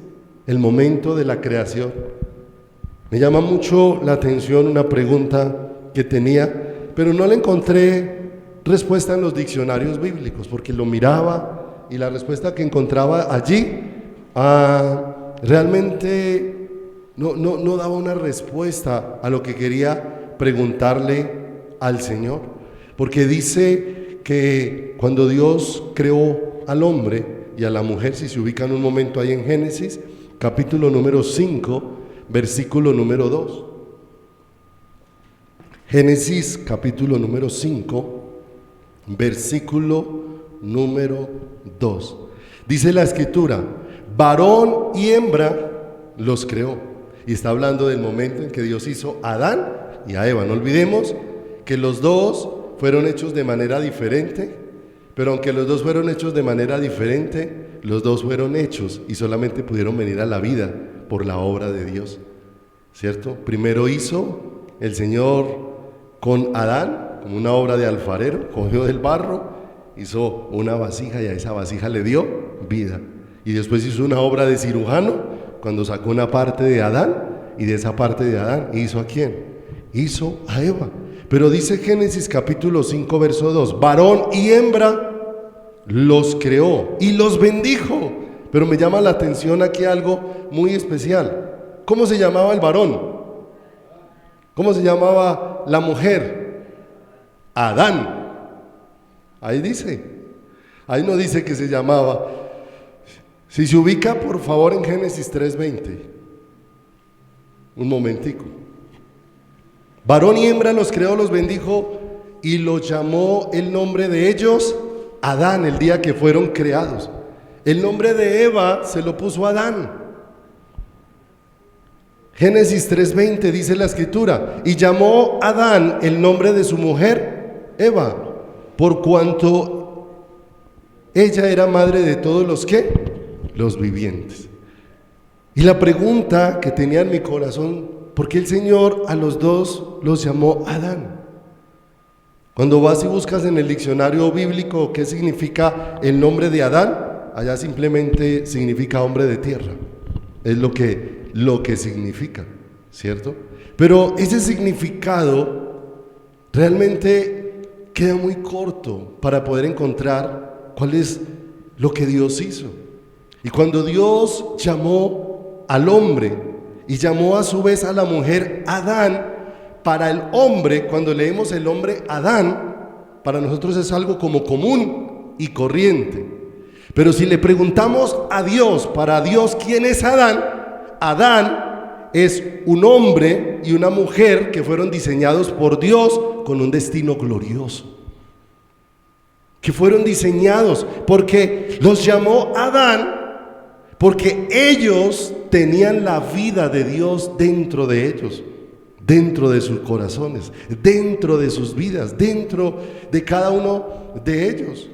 el momento de la creación, me llama mucho la atención una pregunta que tenía, pero no le encontré respuesta en los diccionarios bíblicos, porque lo miraba y la respuesta que encontraba allí realmente no daba una respuesta a lo que quería preguntarle al Señor. Porque dice que cuando Dios creó al hombre y a la mujer, si se ubican un momento ahí en Génesis, capítulo número 5, versículo número 2. Génesis capítulo número 5, versículo número 2. Dice la Escritura: varón y hembra los creó. Y está hablando del momento en que Dios hizo a Adán y a Eva. No olvidemos que los dos fueron hechos de manera diferente, pero aunque los dos fueron hechos de manera diferente, los dos fueron hechos y solamente pudieron venir a la vida por la obra de Dios, ¿cierto? Primero hizo el Señor con Adán, como una obra de alfarero, cogió del barro, hizo una vasija y a esa vasija le dio vida. Y después hizo una obra de cirujano, cuando sacó una parte de Adán, y de esa parte de Adán hizo ¿a quién? Hizo a Eva. Pero dice Génesis capítulo 5, verso 2, varón y hembra los creó y los bendijo. Pero me llama la atención aquí algo muy especial. ¿Cómo se llamaba el varón? ¿Cómo se llamaba la mujer? Adán. Ahí dice. Ahí no dice que se llamaba. Si se ubica por favor en Génesis 3:20. Un momentico. Varón y hembra los creó, los bendijo y los llamó el nombre de ellos Adán, el día que fueron creados. El nombre de Eva se lo puso Adán. Génesis 3:20 dice la Escritura: y llamó Adán el nombre de su mujer Eva, por cuanto ella era madre de todos los ¿qué? Los vivientes. Y la pregunta que tenía en mi corazón: ¿por qué el Señor a los dos los llamó Adán? Cuando vas y buscas en el diccionario bíblico qué significa el nombre de Adán, allá simplemente significa hombre de tierra. Es lo que significa, ¿cierto? Pero ese significado realmente queda muy corto para poder encontrar cuál es lo que Dios hizo. Y cuando Dios llamó al hombre y llamó a su vez a la mujer Adán, para el hombre, cuando leemos el hombre Adán, para nosotros es algo como común y corriente. Pero si le preguntamos a Dios, para Dios, ¿quién es Adán? Adán es un hombre y una mujer que fueron diseñados por Dios con un destino glorioso. Que fueron diseñados porque los llamó Adán, porque ellos tenían la vida de Dios dentro de ellos, dentro de sus corazones, dentro de sus vidas, dentro de cada uno de ellos.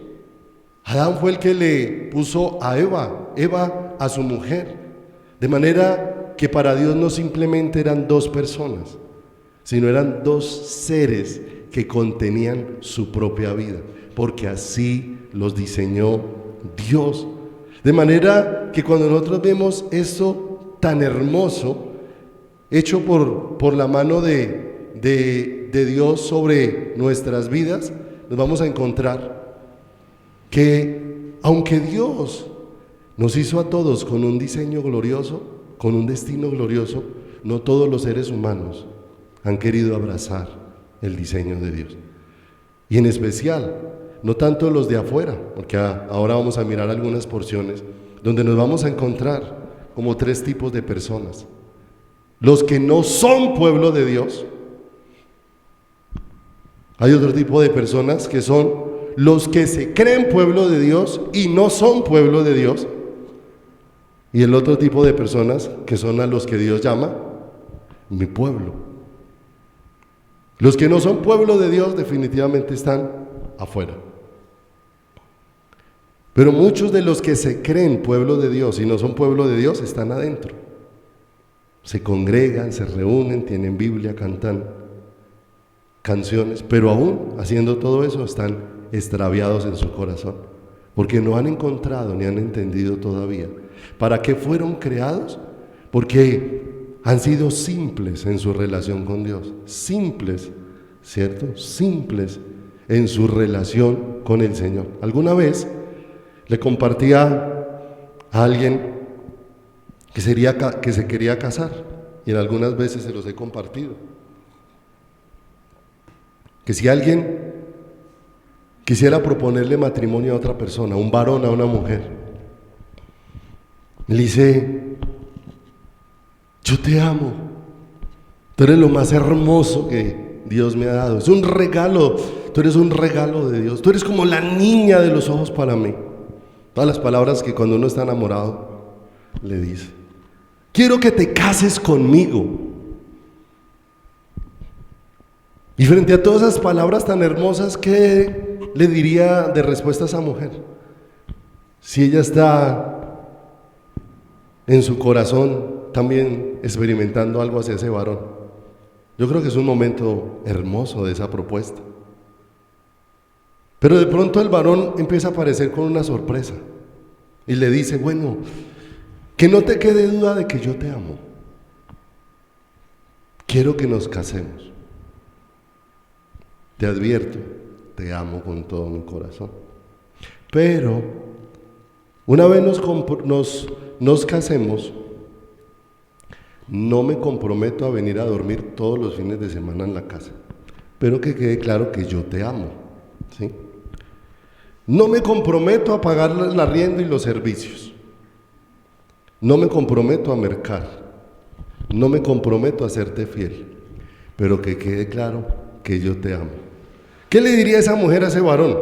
Adán fue el que le puso a Eva a su mujer, de manera que para Dios no simplemente eran dos personas, sino eran dos seres que contenían su propia vida, porque así los diseñó Dios. De manera que cuando nosotros vemos esto tan hermoso, hecho por la mano de Dios sobre nuestras vidas, nos vamos a encontrar que aunque Dios nos hizo a todos con un diseño glorioso, con un destino glorioso, no todos los seres humanos han querido abrazar el diseño de Dios. Y en especial, no tanto los de afuera, porque ahora vamos a mirar algunas porciones donde nos vamos a encontrar como tres tipos de personas: los que no son pueblo de Dios. Hay otro tipo de personas que son los que se creen pueblo de Dios y no son pueblo de Dios. Y el otro tipo de personas que son a los que Dios llama mi pueblo. Los que no son pueblo de Dios definitivamente están afuera. Pero muchos de los que se creen pueblo de Dios y no son pueblo de Dios están adentro. Se congregan, se reúnen, tienen Biblia, cantan canciones, pero aún haciendo todo eso están extraviados en su corazón, porque no han encontrado ni han entendido todavía para qué fueron creados, porque han sido simples en su relación con Dios, simples, ¿cierto? Simples en su relación con el Señor. Alguna vez le compartía a alguien que se quería casar, y en algunas veces se los he compartido, que si alguien quisiera proponerle matrimonio a otra persona, un varón a una mujer, le dice: yo te amo, tú eres lo más hermoso que Dios me ha dado, es un regalo, tú eres un regalo de Dios, tú eres como la niña de los ojos para mí. Todas las palabras que cuando uno está enamorado le dice. Quiero que te cases conmigo. Y frente a todas esas palabras tan hermosas, ¿qué le diría de respuesta a esa mujer? Si ella está en su corazón también experimentando algo hacia ese varón. Yo creo que es un momento hermoso de esa propuesta. Pero de pronto el varón empieza a aparecer con una sorpresa y le dice: bueno, que no te quede duda de que yo te amo. Quiero que nos casemos. Te advierto, te amo con todo mi corazón. Pero una vez nos casemos, no me comprometo a venir a dormir todos los fines de semana en la casa. Pero que quede claro que yo te amo, ¿sí? No me comprometo a pagar el arriendo y los servicios. No me comprometo a mercar. No me comprometo a serte fiel. Pero que quede claro que yo te amo. ¿Qué le diría esa mujer a ese varón?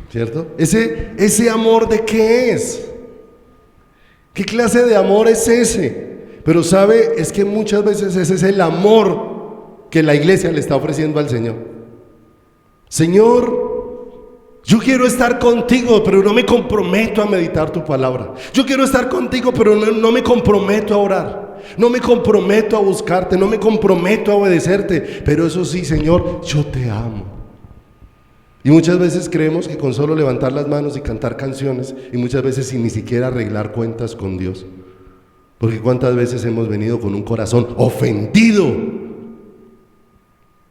¿Cierto? Ese amor, ¿de qué es? ¿Qué clase de amor es ese? Pero sabe, es que muchas veces ese es el amor que la iglesia le está ofreciendo al Señor. Señor, yo quiero estar contigo, pero no me comprometo a meditar tu palabra. Yo quiero estar contigo, pero no me comprometo a orar. No me comprometo a buscarte, no me comprometo a obedecerte. Pero eso sí, Señor, yo te amo. Y muchas veces creemos que con solo levantar las manos y cantar canciones, y muchas veces sin ni siquiera arreglar cuentas con Dios. Porque cuántas veces hemos venido con un corazón ofendido.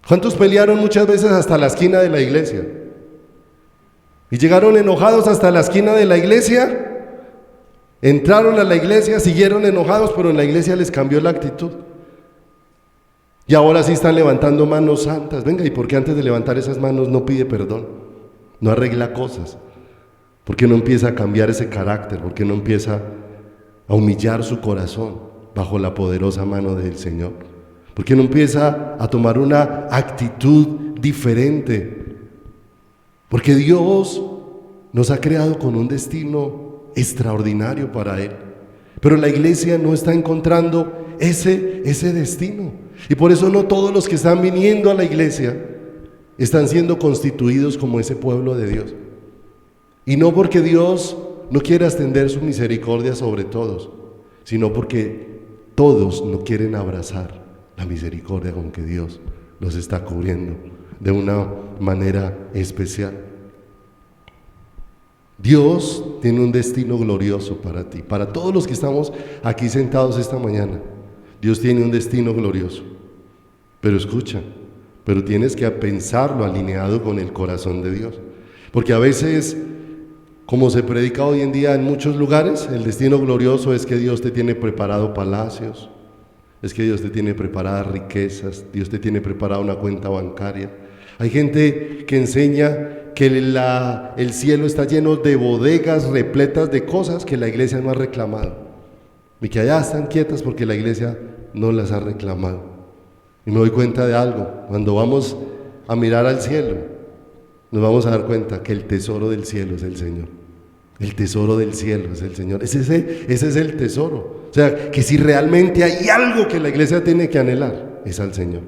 ¿Cuántos pelearon muchas veces hasta la esquina de la iglesia? Y llegaron enojados hasta la esquina de la iglesia, entraron a la iglesia, siguieron enojados, pero en la iglesia les cambió la actitud. Y ahora sí están levantando manos santas. Venga, ¿y por qué antes de levantar esas manos no pide perdón? No arregla cosas. ¿Por qué no empieza a cambiar ese carácter? ¿Por qué no empieza a humillar su corazón? bajo la poderosa mano del Señor? ¿Por qué no empieza a tomar una actitud diferente? Porque Dios nos ha creado con un destino extraordinario para Él. Pero la iglesia no está encontrando ese destino. Y por eso no todos los que están viniendo a la iglesia están siendo constituidos como ese pueblo de Dios. Y no porque Dios no quiera extender su misericordia sobre todos, sino porque todos no quieren abrazar la misericordia con que Dios los está cubriendo de una manera especial. Dios tiene un destino glorioso para ti, para todos los que estamos aquí sentados esta mañana. Dios tiene un destino glorioso, pero escucha, pero tienes que pensarlo alineado con el corazón de Dios, porque a veces, como se predica hoy en día en muchos lugares, el destino glorioso es que Dios te tiene preparado palacios, es que Dios te tiene preparadas riquezas, Dios te tiene preparada una cuenta bancaria. Hay gente que enseña que el cielo está lleno de bodegas repletas de cosas que la iglesia no ha reclamado, y que allá están quietas porque la iglesia no las ha reclamado. Y me doy cuenta de algo: cuando vamos a mirar al cielo, nos vamos a dar cuenta que el tesoro del cielo es el Señor. El tesoro del cielo es el Señor. Ese es el tesoro. O sea, que si realmente hay algo que la iglesia tiene que anhelar, es al Señor.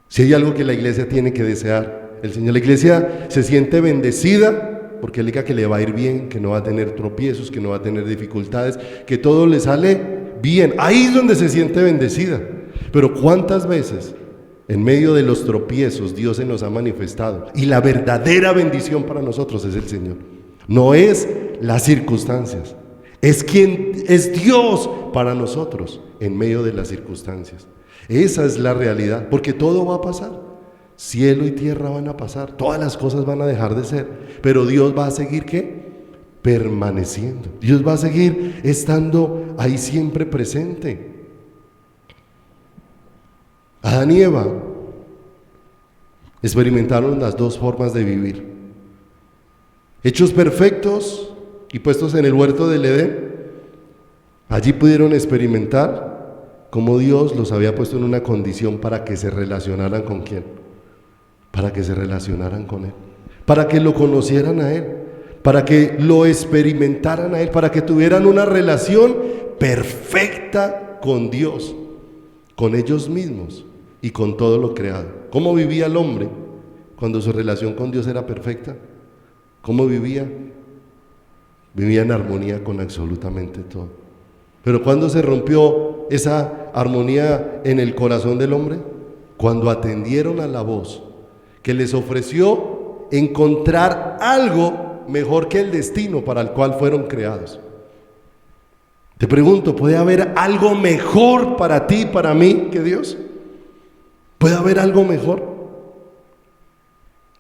Si hay algo que la iglesia tiene que desear, el Señor. La iglesia se siente bendecida porque le diga que le va a ir bien, que no va a tener tropiezos, que no va a tener dificultades, que todo le sale bien. Ahí es donde se siente bendecida. Pero ¿cuántas veces en medio de los tropiezos Dios se nos ha manifestado? Y la verdadera bendición para nosotros es el Señor. No es las circunstancias, es Dios para nosotros en medio de las circunstancias. Esa es la realidad, porque todo va a pasar. Cielo y tierra van a pasar, todas las cosas van a dejar de ser, pero Dios va a seguir, ¿qué? Permaneciendo. Dios va a seguir estando ahí siempre presente. Adán y Eva experimentaron las dos formas de vivir: hechos perfectos y puestos en el huerto del Edén. Allí pudieron experimentar cómo Dios los había puesto en una condición para que se relacionaran con ¿quién? Para que se relacionaran con Él, para que lo conocieran a Él, para que lo experimentaran a Él, para que tuvieran una relación perfecta con Dios, con ellos mismos y con todo lo creado. ¿Cómo vivía el hombre cuando su relación con Dios era perfecta? ¿Cómo vivía? Vivía en armonía con absolutamente todo. Pero ¿cuándo se rompió esa armonía en el corazón del hombre? Cuando atendieron a la voz que les ofreció encontrar algo mejor que el destino para el cual fueron creados. Te pregunto, ¿puede haber algo mejor para ti y para mí que Dios? ¿Puede haber algo mejor?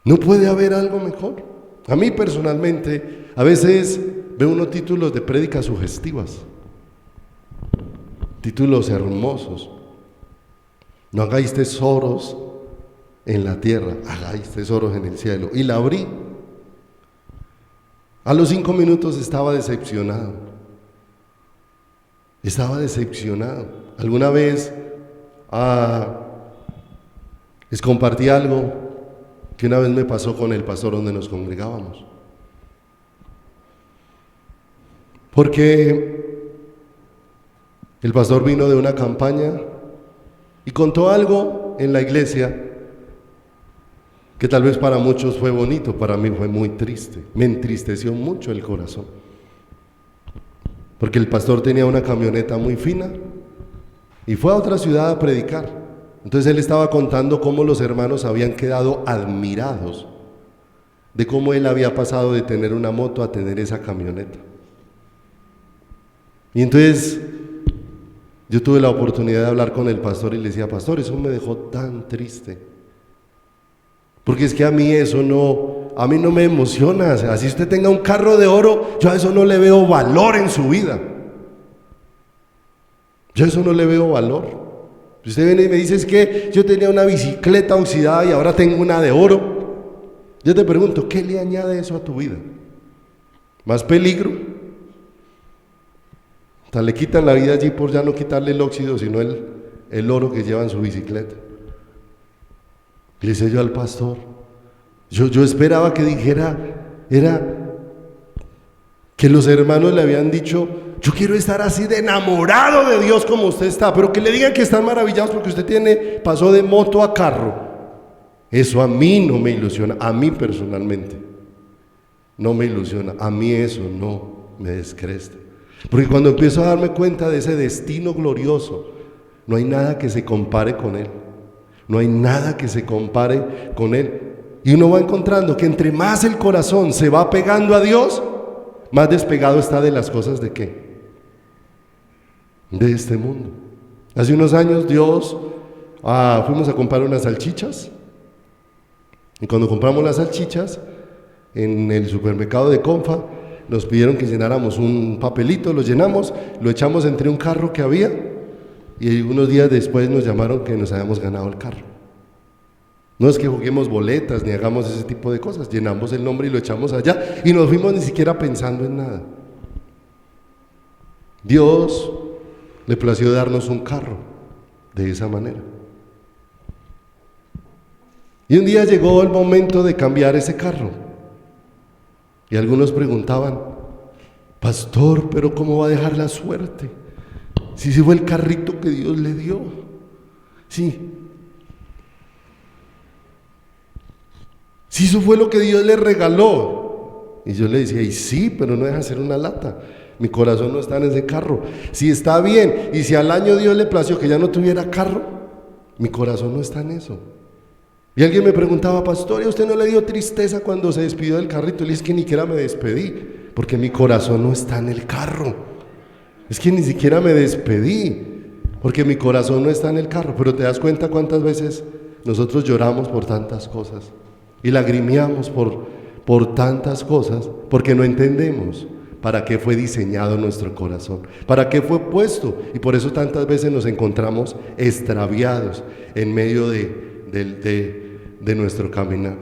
¿No puede haber algo mejor? A mí personalmente, a veces veo unos títulos de prédicas sugestivas, títulos hermosos. No hagáis tesoros en la tierra, hagáis tesoros en el cielo. Y la abrí. A los 5 minutos estaba decepcionado. Alguna vez les compartí algo que una vez me pasó con el pastor donde nos congregábamos. Porque el pastor vino de una campaña y contó algo en la iglesia que tal vez para muchos fue bonito, para mí fue muy triste. Me entristeció mucho el corazón. Porque el pastor tenía una camioneta muy fina y fue a otra ciudad a predicar. Entonces él estaba contando cómo los hermanos habían quedado admirados de cómo él había pasado de tener una moto a tener esa camioneta. Y entonces yo tuve la oportunidad de hablar con el pastor y le decía: pastor, eso me dejó tan triste, porque es que a mí no me emociona. O sea, si usted tenga un carro de oro, yo a eso no le veo valor en su vida. Yo a eso no le veo valor. Si usted viene y me dice: es que yo tenía una bicicleta oxidada y ahora tengo una de oro, yo te pregunto, ¿qué le añade eso a tu vida? ¿Más peligro? O sea, le quitan la vida allí por ya no quitarle el óxido, sino el oro que lleva en su bicicleta. Le dice yo al pastor, yo esperaba que dijera, era que los hermanos le habían dicho, yo quiero estar así de enamorado de Dios como usted está, pero que le digan que están maravillados porque usted pasó de moto a carro. Eso a mí no me ilusiona, a mí personalmente no me ilusiona, a mí eso no me descresta. Porque cuando empiezo a darme cuenta de ese destino glorioso, no hay nada que se compare con él, no hay nada que se compare con él. Y uno va encontrando que entre más el corazón se va pegando a Dios, más despegado está de las cosas de ¿qué? De este mundo. Hace unos años fuimos a comprar unas salchichas, y cuando compramos las salchichas en el supermercado de Confa, nos pidieron que llenáramos un papelito, lo llenamos, lo echamos entre un carro que había, y unos días después nos llamaron que nos habíamos ganado el carro. No es que juguemos boletas ni hagamos ese tipo de cosas, llenamos el nombre y lo echamos allá y nos fuimos ni siquiera pensando en nada. Dios le plació darnos un carro de esa manera. Y un día llegó el momento de cambiar ese carro. Y algunos preguntaban, pastor, pero ¿cómo va a dejar la suerte? Si ese fue el carrito que Dios le dio. Sí. Si eso fue lo que Dios le regaló. Y yo le decía, y sí, pero no deja de ser una lata. Mi corazón no está en ese carro. Si está bien, y si al año Dios le plació que ya no tuviera carro, mi corazón no está en eso. Y alguien me preguntaba, pastor, ¿y a usted no le dio tristeza cuando se despidió del carrito? Y le dije, es que ni siquiera me despedí, porque mi corazón no está en el carro. Es que ni siquiera me despedí, porque mi corazón no está en el carro. Pero te das cuenta cuántas veces nosotros lloramos por tantas cosas y lagrimeamos por tantas cosas, porque no entendemos para qué fue diseñado nuestro corazón, para qué fue puesto, y por eso tantas veces nos encontramos extraviados en medio de nuestro caminar.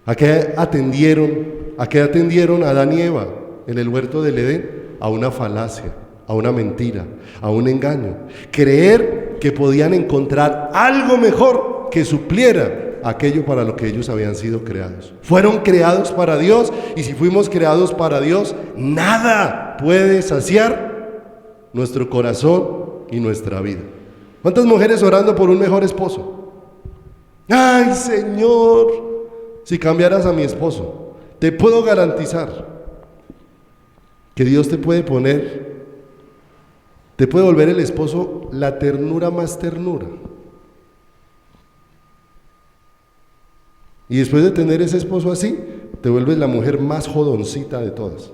¿A qué atendieron a Adán y Eva en el huerto del Edén? A una falacia, a una mentira, a un engaño. Creer que podían encontrar algo mejor que supliera aquello para lo que ellos habían sido creados. Fueron creados para Dios, y si fuimos creados para Dios, nada puede saciar nuestro corazón y nuestra vida. ¿Cuántas mujeres orando por un mejor esposo? Ay, Señor, si cambiaras a mi esposo, te puedo garantizar que Dios te puede volver el esposo la ternura más ternura. Y después de tener ese esposo así, te vuelves la mujer más jodoncita de todas.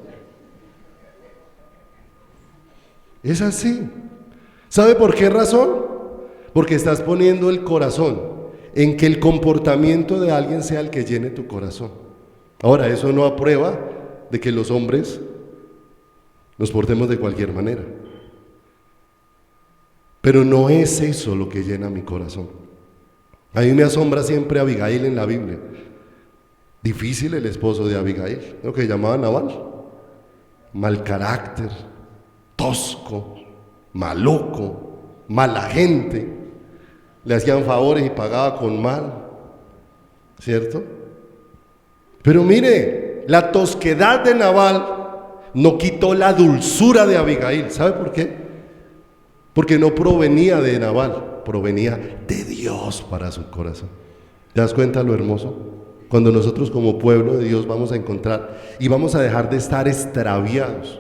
Es así. ¿Sabe por qué razón? Porque estás poniendo el corazón en que el comportamiento de alguien sea el que llene tu corazón. Ahora, eso no aprueba de que los hombres nos portemos de cualquier manera. Pero no es eso lo que llena mi corazón. A mí me asombra siempre Abigail en la Biblia. Difícil el esposo de Abigail, lo que llamaba Nabal. Mal carácter, tosco, maluco, mala gente. Le hacían favores y pagaba con mal, ¿cierto? Pero mire, la tosquedad de Nabal no quitó la dulzura de Abigail. ¿Sabe por qué? Porque no provenía de Nabal, provenía de Dios para su corazón. ¿Te das cuenta lo hermoso? Cuando nosotros como pueblo de Dios vamos a encontrar y vamos a dejar de estar extraviados,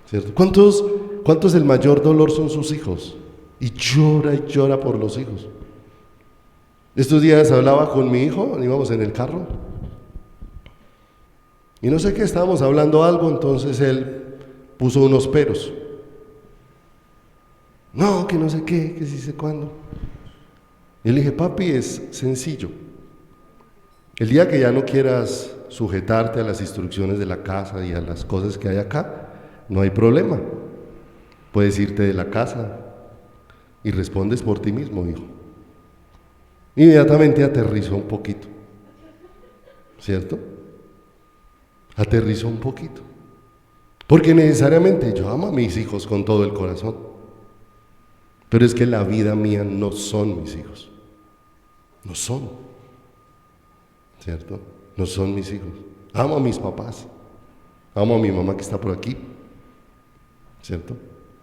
¿cierto? ¿Cuántos el mayor dolor son sus hijos? Y llora por los hijos. Estos días hablaba con mi hijo, íbamos en el carro, y no sé qué, estábamos hablando algo, entonces él puso unos peros. No, que no sé qué, que sí sé cuándo. Y le dije, papi, es sencillo. El día que ya no quieras sujetarte a las instrucciones de la casa y a las cosas que hay acá, no hay problema. Puedes irte de la casa y respondes por ti mismo, hijo. Inmediatamente aterrizó un poquito, ¿cierto? Aterrizó un poquito. Porque necesariamente yo amo a mis hijos con todo el corazón, pero es que la vida mía no son mis hijos, no son, ¿cierto? No son mis hijos. Amo a mis papás, amo a mi mamá que está por aquí, ¿cierto?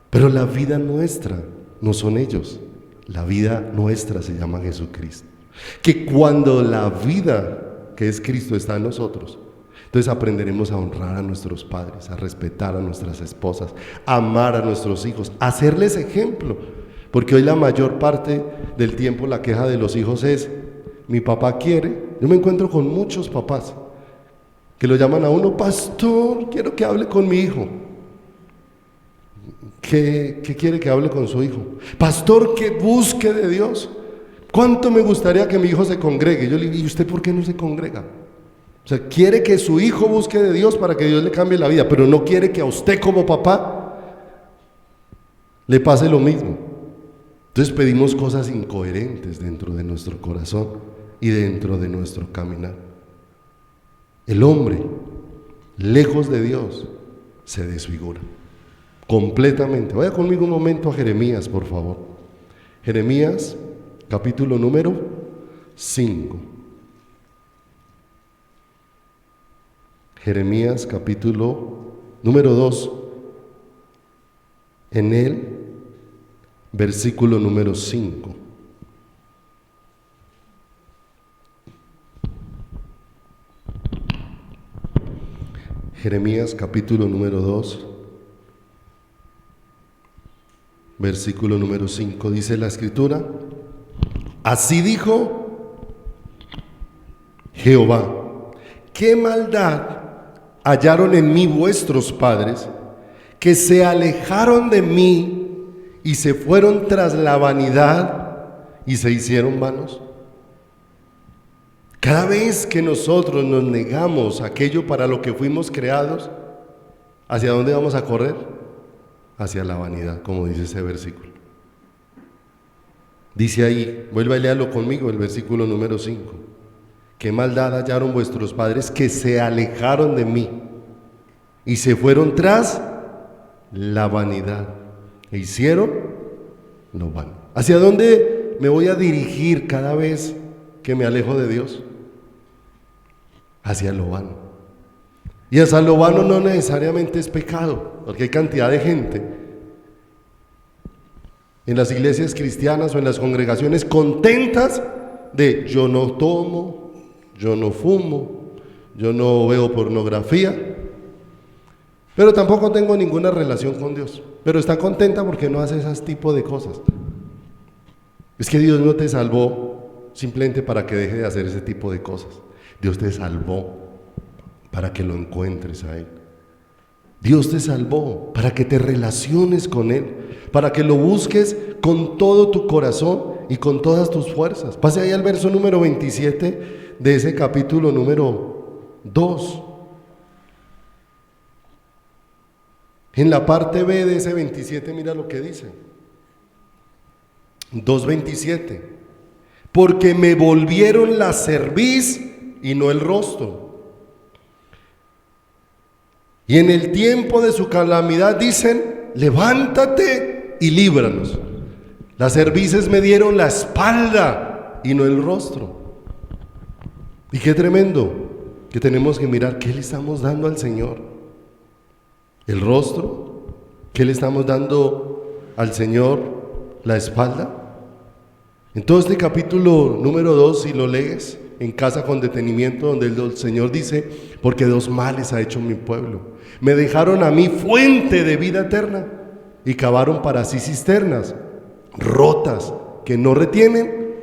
Pero la vida nuestra no son ellos, la vida nuestra se llama Jesucristo. Que cuando la vida que es Cristo está en nosotros, entonces aprenderemos a honrar a nuestros padres, a respetar a nuestras esposas, a amar a nuestros hijos, a hacerles ejemplo. Porque hoy la mayor parte del tiempo la queja de los hijos es: mi papá quiere. Yo me encuentro con muchos papás que lo llaman a uno: pastor, quiero que hable con mi hijo. ¿Qué quiere que hable con su hijo? Pastor, que busque de Dios. ¿Cuánto me gustaría que mi hijo se congregue? Yo le digo: ¿y usted por qué no se congrega? O sea, quiere que su hijo busque de Dios para que Dios le cambie la vida, pero no quiere que a usted como papá le pase lo mismo. Entonces pedimos cosas incoherentes dentro de nuestro corazón y dentro de nuestro caminar. El hombre, lejos de Dios, se desfigura completamente. Vaya conmigo un momento a Jeremías, por favor. Jeremías, capítulo número 5. Jeremías, capítulo número 2. En él, versículo número 5. Jeremías, capítulo número 2, versículo número 5, dice la Escritura: así dijo Jehová, qué maldad hallaron en mí vuestros padres, que se alejaron de mí y se fueron tras la vanidad y se hicieron vanos. Cada vez que nosotros nos negamos aquello para lo que fuimos creados, ¿hacia dónde vamos a correr? Hacia la vanidad, como dice ese versículo. Dice ahí, vuelva y léalo conmigo, el versículo número 5. Qué maldad hallaron vuestros padres, que se alejaron de mí y se fueron tras la vanidad e hicieron lo vano. ¿Hacia dónde me voy a dirigir cada vez que me alejo de Dios? Hacia lo vano. Y hacia lo vano no necesariamente es pecado, porque hay cantidad de gente en las iglesias cristianas o en las congregaciones contentas de: yo no tomo, yo no fumo, yo no veo pornografía, pero tampoco tengo ninguna relación con Dios. Pero está contenta porque no hace ese tipo de cosas. Es que Dios no te salvó simplemente para que deje de hacer ese tipo de cosas. Dios te salvó para que lo encuentres a Él. Dios te salvó para que te relaciones con Él, para que lo busques con todo tu corazón y con todas tus fuerzas. Pase ahí al verso número 27 de ese capítulo número 2. En la parte B de ese 27, mira lo que dice. 2:27. Porque me volvieron la cerviz y no el rostro. Y en el tiempo de su calamidad dicen: levántate y líbranos. Las cervices me dieron la espalda y no el rostro. Y qué tremendo que tenemos que mirar qué le estamos dando al Señor. ¿El rostro? ¿Qué le estamos dando al Señor? ¿La espalda? En todo este capítulo número 2, si lo lees en casa con detenimiento, donde el Señor dice: porque dos males ha hecho mi pueblo. Me dejaron a mí fuente de vida eterna y cavaron para sí cisternas rotas que no retienen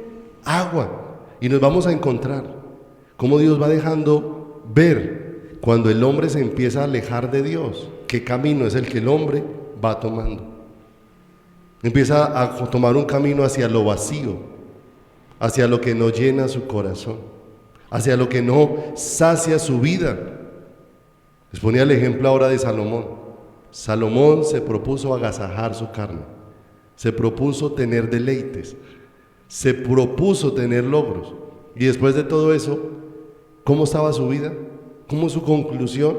agua. Y nos vamos a encontrar cómo Dios va dejando ver cuando el hombre se empieza a alejar de Dios, qué camino es el que el hombre va tomando. Empieza a tomar un camino hacia lo vacío, hacia lo que no llena su corazón, hacia lo que no sacia su vida. Les ponía el ejemplo ahora de Salomón. Salomón se propuso agasajar su carne, se propuso tener deleites, se propuso tener logros. Y después de todo eso, ¿cómo estaba su vida? ¿Cómo su conclusión?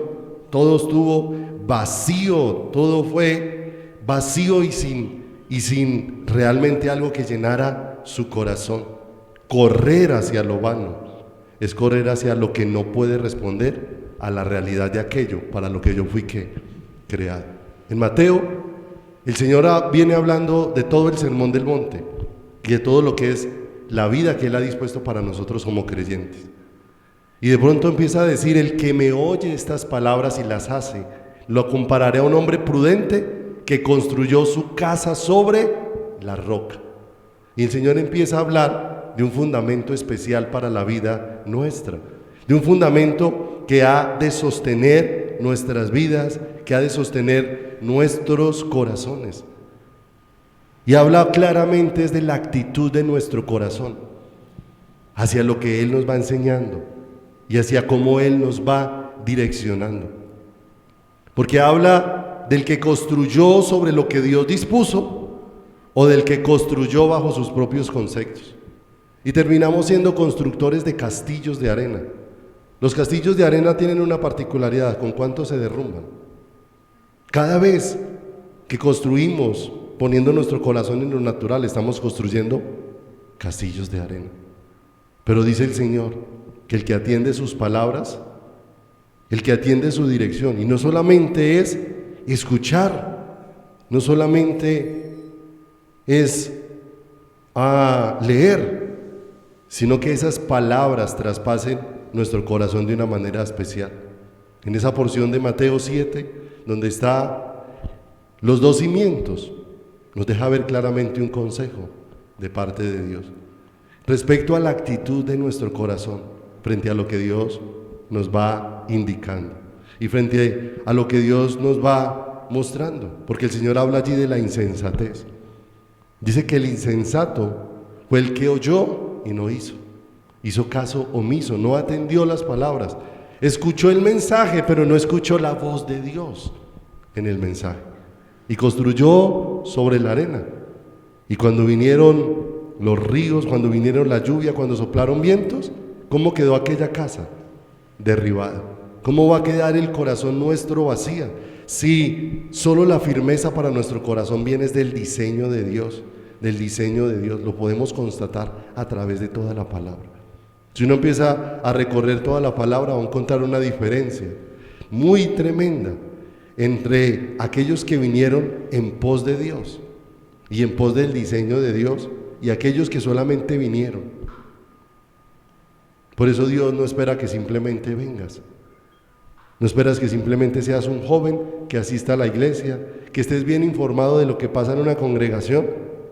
Todo estuvo vacío, todo fue vacío y sin realmente algo que llenara su corazón. Correr hacia lo vano es correr hacia lo que no puede responder a la realidad de aquello para lo que yo fui creado. En Mateo, el Señor viene hablando de todo el Sermón del Monte y de todo lo que es la vida que Él ha dispuesto para nosotros como creyentes. Y de pronto empieza a decir: el que me oye estas palabras y las hace, lo compararé a un hombre prudente que construyó su casa sobre la roca. Y el Señor empieza a hablar de un fundamento especial para la vida nuestra, de un fundamento que ha de sostener nuestras vidas, que ha de sostener nuestros corazones. Y habla claramente es de la actitud de nuestro corazón hacia lo que Él nos va enseñando y hacia cómo Él nos va direccionando. Porque habla del que construyó sobre lo que Dios dispuso o del que construyó bajo sus propios conceptos. Y terminamos siendo constructores de castillos de arena. Los castillos de arena tienen una particularidad: ¿con cuánto se derrumban? Cada vez que construimos poniendo nuestro corazón en lo natural, estamos construyendo castillos de arena. Pero dice el Señor que el que atiende sus palabras, el que atiende su dirección, y no solamente es escuchar, no solamente es leer, sino que esas palabras traspasen nuestro corazón de una manera especial. En esa porción de Mateo 7, donde está los dos cimientos, nos deja ver claramente un consejo de parte de Dios respecto a la actitud de nuestro corazón frente a lo que Dios nos va indicando y frente a lo que Dios nos va mostrando, porque el Señor habla allí de la insensatez. Dice que el insensato fue el que oyó y no hizo caso omiso, no atendió las palabras, escuchó el mensaje pero no escuchó la voz de Dios en el mensaje y construyó sobre la arena. Y cuando vinieron los ríos, cuando vinieron la lluvia, cuando soplaron vientos, ¿cómo quedó aquella casa? Derribada. ¿Cómo va a quedar el corazón nuestro vacía si solo la firmeza para nuestro corazón viene del diseño de Dios? Del diseño de Dios lo podemos constatar a través de toda la palabra. Si uno empieza a recorrer toda la palabra, va a encontrar una diferencia muy tremenda entre aquellos que vinieron en pos de Dios y en pos del diseño de Dios y aquellos que solamente vinieron. Por eso Dios no espera que simplemente vengas, no esperas que simplemente seas un joven que asista a la iglesia, que estés bien informado de lo que pasa en una congregación,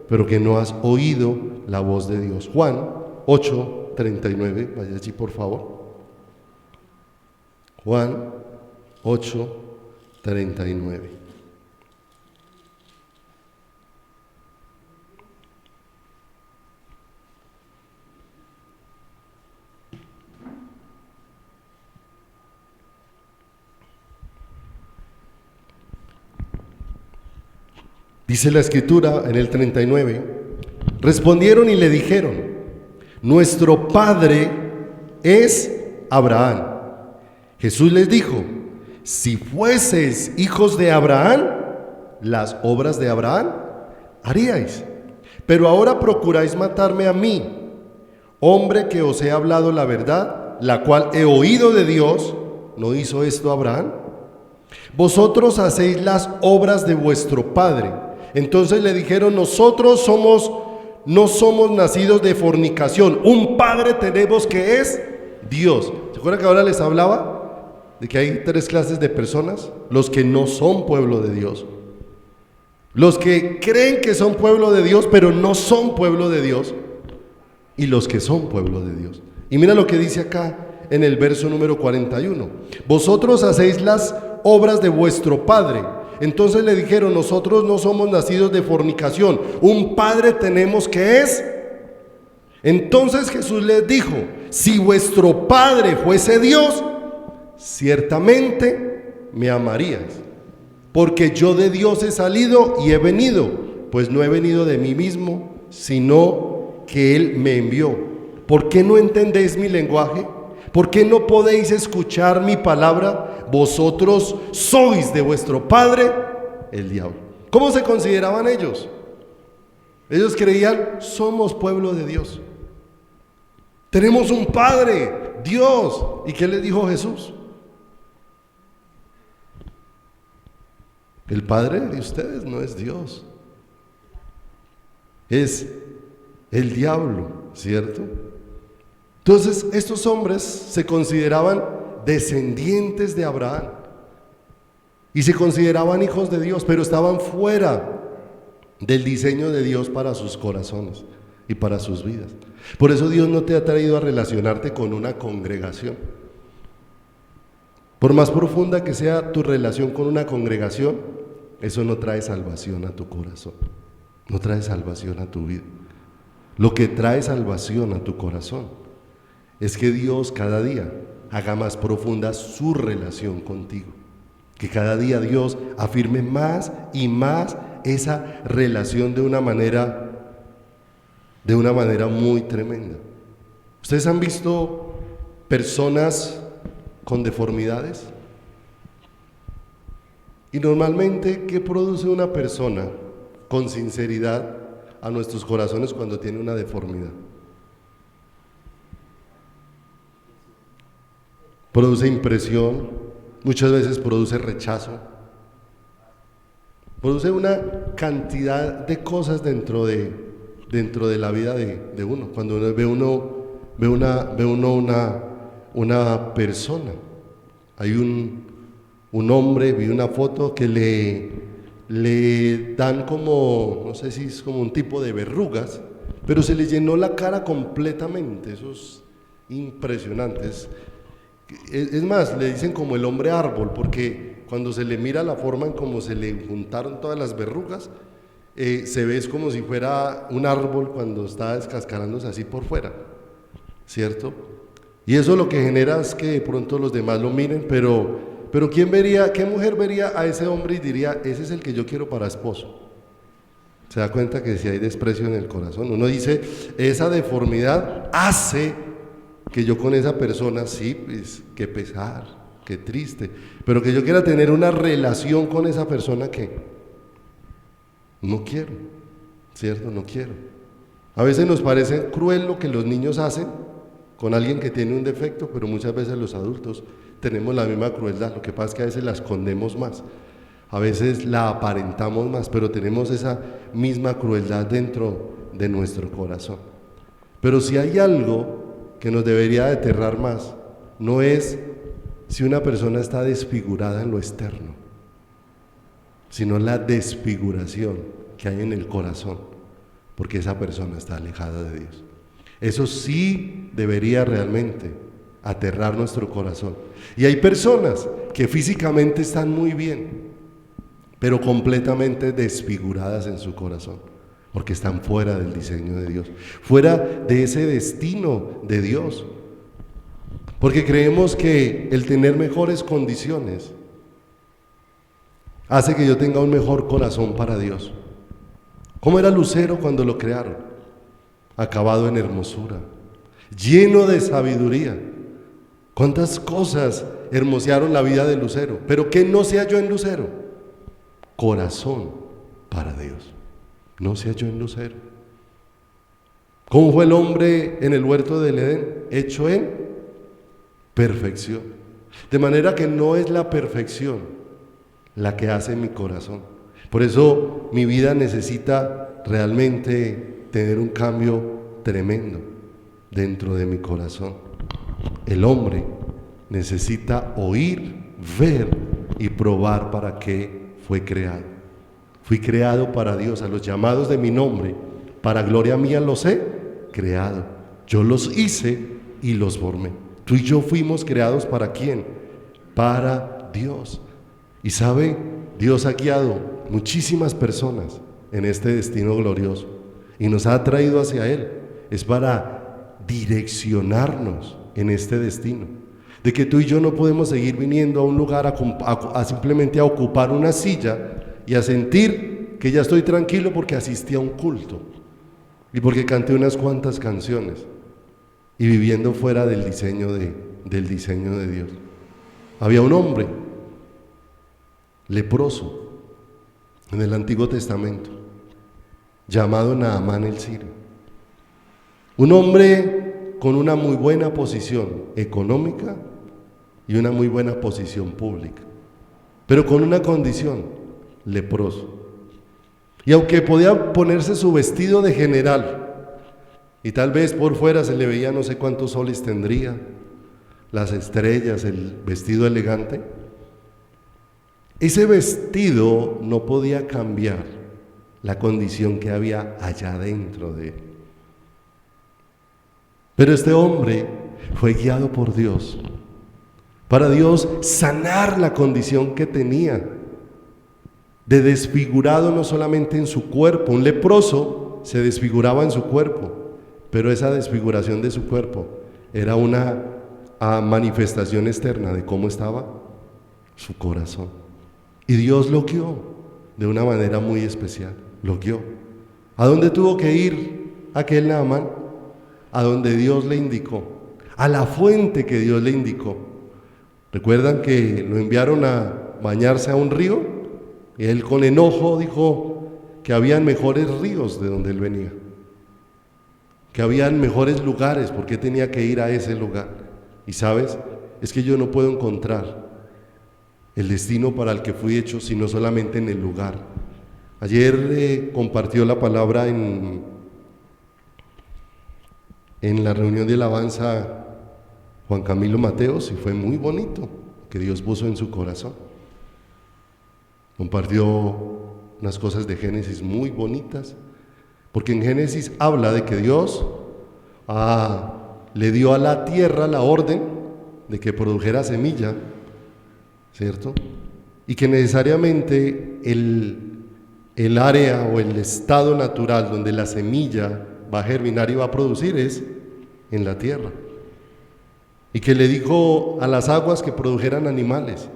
pero que no has oído la voz de Dios. Juan 8:39, vaya allí por favor. Juan 8:39. Dice la escritura en el 39, respondieron y le dijeron: nuestro padre es Abraham. Jesús les dijo: si fueseis hijos de Abraham, las obras de Abraham haríais. Pero ahora procuráis matarme a mí, hombre que os he hablado la verdad, la cual he oído de Dios. ¿No hizo esto Abraham? Vosotros hacéis las obras de vuestro padre. Entonces le dijeron: nosotros no somos nacidos de fornicación, un padre tenemos que es Dios. ¿Se acuerdan que ahora les hablaba de que hay tres clases de personas? Los que no son pueblo de Dios, los que creen que son pueblo de Dios pero no son pueblo de Dios, y los que son pueblo de Dios. Y mira lo que dice acá en el verso número 41: vosotros hacéis las obras de vuestro padre. Entonces le dijeron: nosotros no somos nacidos de fornicación, un padre tenemos que es. Entonces Jesús les dijo: si vuestro padre fuese Dios, ciertamente me amaríais, porque yo de Dios he salido y he venido, pues no he venido de mí mismo, sino que Él me envió. ¿Por qué no entendéis mi lenguaje? ¿Por qué no podéis escuchar mi palabra? Vosotros sois de vuestro padre, el diablo. ¿Cómo se consideraban ellos? Ellos creían, somos pueblo de Dios. Tenemos un Padre, Dios. ¿Y qué les dijo Jesús? El Padre de ustedes no es Dios, es el diablo, ¿cierto? Entonces, estos hombres se consideraban descendientes de Abraham y se consideraban hijos de Dios, pero estaban fuera del diseño de Dios para sus corazones y para sus vidas. Por eso Dios no te ha traído a relacionarte con una congregación. Por más profunda que sea tu relación con una congregación, eso no trae salvación a tu corazón, no trae salvación a tu vida. Lo que trae salvación a tu corazón es que Dios cada día haga más profunda su relación contigo, que cada día Dios afirme más y más esa relación de una manera muy tremenda. ¿Ustedes han visto personas con deformidades? Y normalmente, ¿qué produce una persona con sinceridad a nuestros corazones cuando tiene una deformidad? Produce impresión, muchas veces produce rechazo, produce una cantidad de cosas dentro de la vida de uno. Cuando uno ve una persona, hay un hombre, vi una foto que le dan como, no sé si es como un tipo de verrugas, pero se le llenó la cara completamente. Eso es impresionante. Es más, le dicen como el hombre árbol, porque cuando se le mira la forma en cómo se le juntaron todas las verrugas, se ve como si fuera un árbol cuando está descascarándose así por fuera, ¿cierto? Y eso lo que genera es que de pronto los demás lo miren, pero qué mujer vería a ese hombre y diría, ese es el que yo quiero para esposo? Se da cuenta que si hay desprecio en el corazón, uno dice, esa deformidad hace que yo con esa persona, sí, pues qué pesar, qué triste, pero que yo quiera tener una relación con esa persona que no quiero, ¿cierto? No quiero. A veces nos parece cruel lo que los niños hacen con alguien que tiene un defecto, pero muchas veces los adultos tenemos la misma crueldad. Lo que pasa es que a veces la escondemos más, a veces la aparentamos más, pero tenemos esa misma crueldad dentro de nuestro corazón. Pero si hay algo que nos debería de aterrar más, no es si una persona está desfigurada en lo externo, sino la desfiguración que hay en el corazón, porque esa persona está alejada de Dios. Eso sí debería realmente aterrar nuestro corazón. Y hay personas que físicamente están muy bien, pero completamente desfiguradas en su corazón, porque están fuera del diseño de Dios, fuera de ese destino de Dios, porque creemos que el tener mejores condiciones hace que yo tenga un mejor corazón para Dios. ¿Cómo era Lucero cuando lo crearon? Acabado en hermosura, lleno de sabiduría. ¿Cuántas cosas hermosearon la vida de Lucero? Pero ¿qué no se halló en Lucero? Corazón para Dios. No se halló en Lucero. ¿Cómo fue el hombre en el huerto del Edén? Hecho en perfección. De manera que no es la perfección la que hace mi corazón. Por eso mi vida necesita realmente tener un cambio tremendo dentro de mi corazón. El hombre necesita oír, ver y probar para qué fue creado. Fui creado para Dios, a los llamados de mi nombre, para gloria mía los he creado. Yo los hice y los formé. Tú y yo fuimos creados ¿para quién? Para Dios. Y sabe, Dios ha guiado muchísimas personas en este destino glorioso y nos ha traído hacia Él. Es para direccionarnos en este destino, de que tú y yo no podemos seguir viniendo a un lugar a simplemente a ocupar una silla y a sentir que ya estoy tranquilo porque asistí a un culto y porque canté unas cuantas canciones y viviendo fuera del diseño del diseño de Dios. Había un hombre leproso en el Antiguo Testamento, llamado Naamán el sirio. Un hombre con una muy buena posición económica y una muy buena posición pública, pero con una condición: leproso. Y aunque podía ponerse su vestido de general, y tal vez por fuera se le veía no sé cuántos soles tendría, las estrellas, el vestido elegante, ese vestido no podía cambiar la condición que había allá dentro de él. Pero este hombre fue guiado por Dios, para Dios sanar la condición que tenía de desfigurado, no solamente en su cuerpo. Un leproso se desfiguraba en su cuerpo, pero esa desfiguración de su cuerpo era una manifestación externa de cómo estaba su corazón. Y Dios lo guió de una manera muy especial, lo guió. ¿A dónde tuvo que ir aquel Naamán? A donde Dios le indicó, a la fuente que Dios le indicó. ¿Recuerdan que lo enviaron a bañarse a un río? Y él con enojo dijo que habían mejores ríos de donde él venía, que habían mejores lugares. ¿Por qué tenía que ir a ese lugar? Y sabes, es que yo no puedo encontrar el destino para el que fui hecho, sino solamente en el lugar. Ayer compartió la palabra en la reunión de alabanza Juan Camilo Mateos, y fue muy bonito que Dios puso en su corazón. Compartió unas cosas de Génesis muy bonitas, porque en Génesis habla de que Dios le dio a la tierra la orden de que produjera semilla, ¿cierto? Y que necesariamente el área o el estado natural donde la semilla va a germinar y va a producir es en la tierra. Y que le dijo a las aguas que produjeran animales,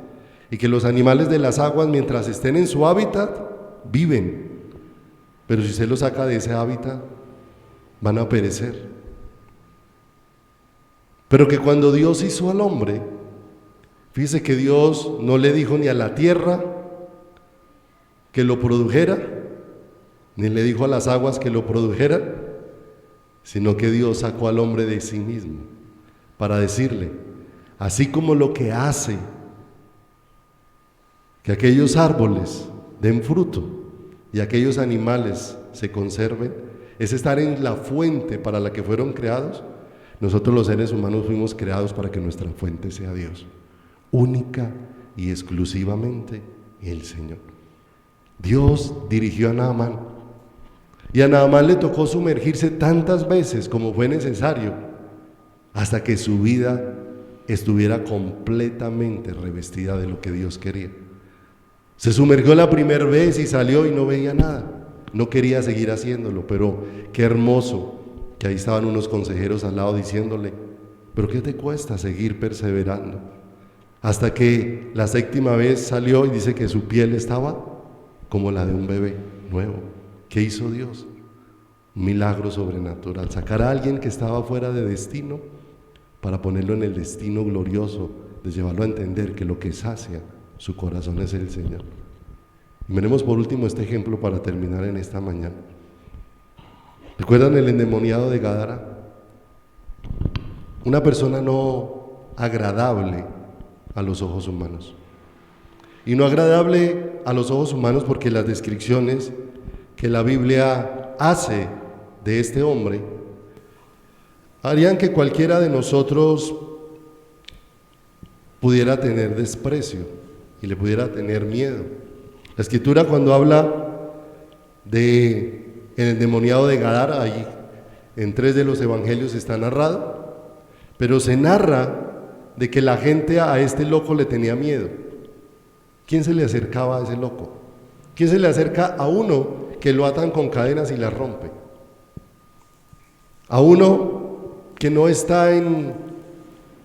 y que los animales de las aguas, mientras estén en su hábitat, viven, pero si usted los saca de ese hábitat, van a perecer. Pero que cuando Dios hizo al hombre, fíjese que Dios no le dijo ni a la tierra que lo produjera, ni le dijo a las aguas que lo produjeran, sino que Dios sacó al hombre de sí mismo para decirle: así como lo que hace que aquellos árboles den fruto y aquellos animales se conserven, es estar en la fuente para la que fueron creados. Nosotros los seres humanos fuimos creados para que nuestra fuente sea Dios, única y exclusivamente el Señor. Dios dirigió a Naamán, y a Naamán le tocó sumergirse tantas veces como fue necesario, hasta que su vida estuviera completamente revestida de lo que Dios quería. Se sumergió la primera vez y salió y no veía nada, no quería seguir haciéndolo, pero qué hermoso que ahí estaban unos consejeros al lado diciéndole: pero ¿qué te cuesta seguir perseverando? Hasta que la séptima vez salió y dice que su piel estaba como la de un bebé nuevo. ¿Qué hizo Dios? Un milagro sobrenatural, sacar a alguien que estaba fuera de destino para ponerlo en el destino glorioso de llevarlo a entender que lo que sacia su corazón es el Señor. Y miremos por último este ejemplo para terminar en esta mañana. ¿Recuerdan el endemoniado de Gadara? Una persona no agradable a los ojos humanos. Y no agradable a los ojos humanos porque las descripciones que la Biblia hace de este hombre harían que cualquiera de nosotros pudiera tener desprecio y le pudiera tener miedo. La Escritura, cuando habla de el endemoniado de Gadara, ahí en 3 de los evangelios está narrado, pero se narra de que la gente a este loco le tenía miedo. ¿Quién se le acercaba a ese loco? ¿Quién se le acerca a uno que lo atan con cadenas y las rompe? A uno que no está en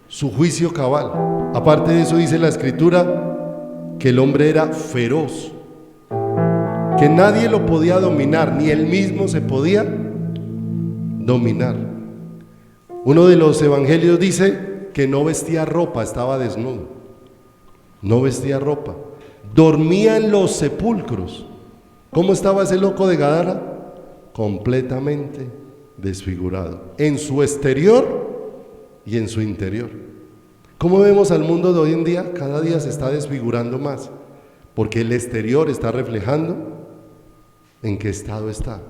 su juicio cabal. Aparte de eso, dice la Escritura que el hombre era feroz, que nadie lo podía dominar, ni él mismo se podía dominar. Uno de los evangelios dice que no vestía ropa, estaba desnudo. No vestía ropa. Dormía en los sepulcros. ¿Cómo estaba ese loco de Gadara? Completamente desfigurado, en su exterior y en su interior. ¿Cómo vemos al mundo de hoy en día? Cada día se está desfigurando más, porque el exterior está reflejando en qué estado está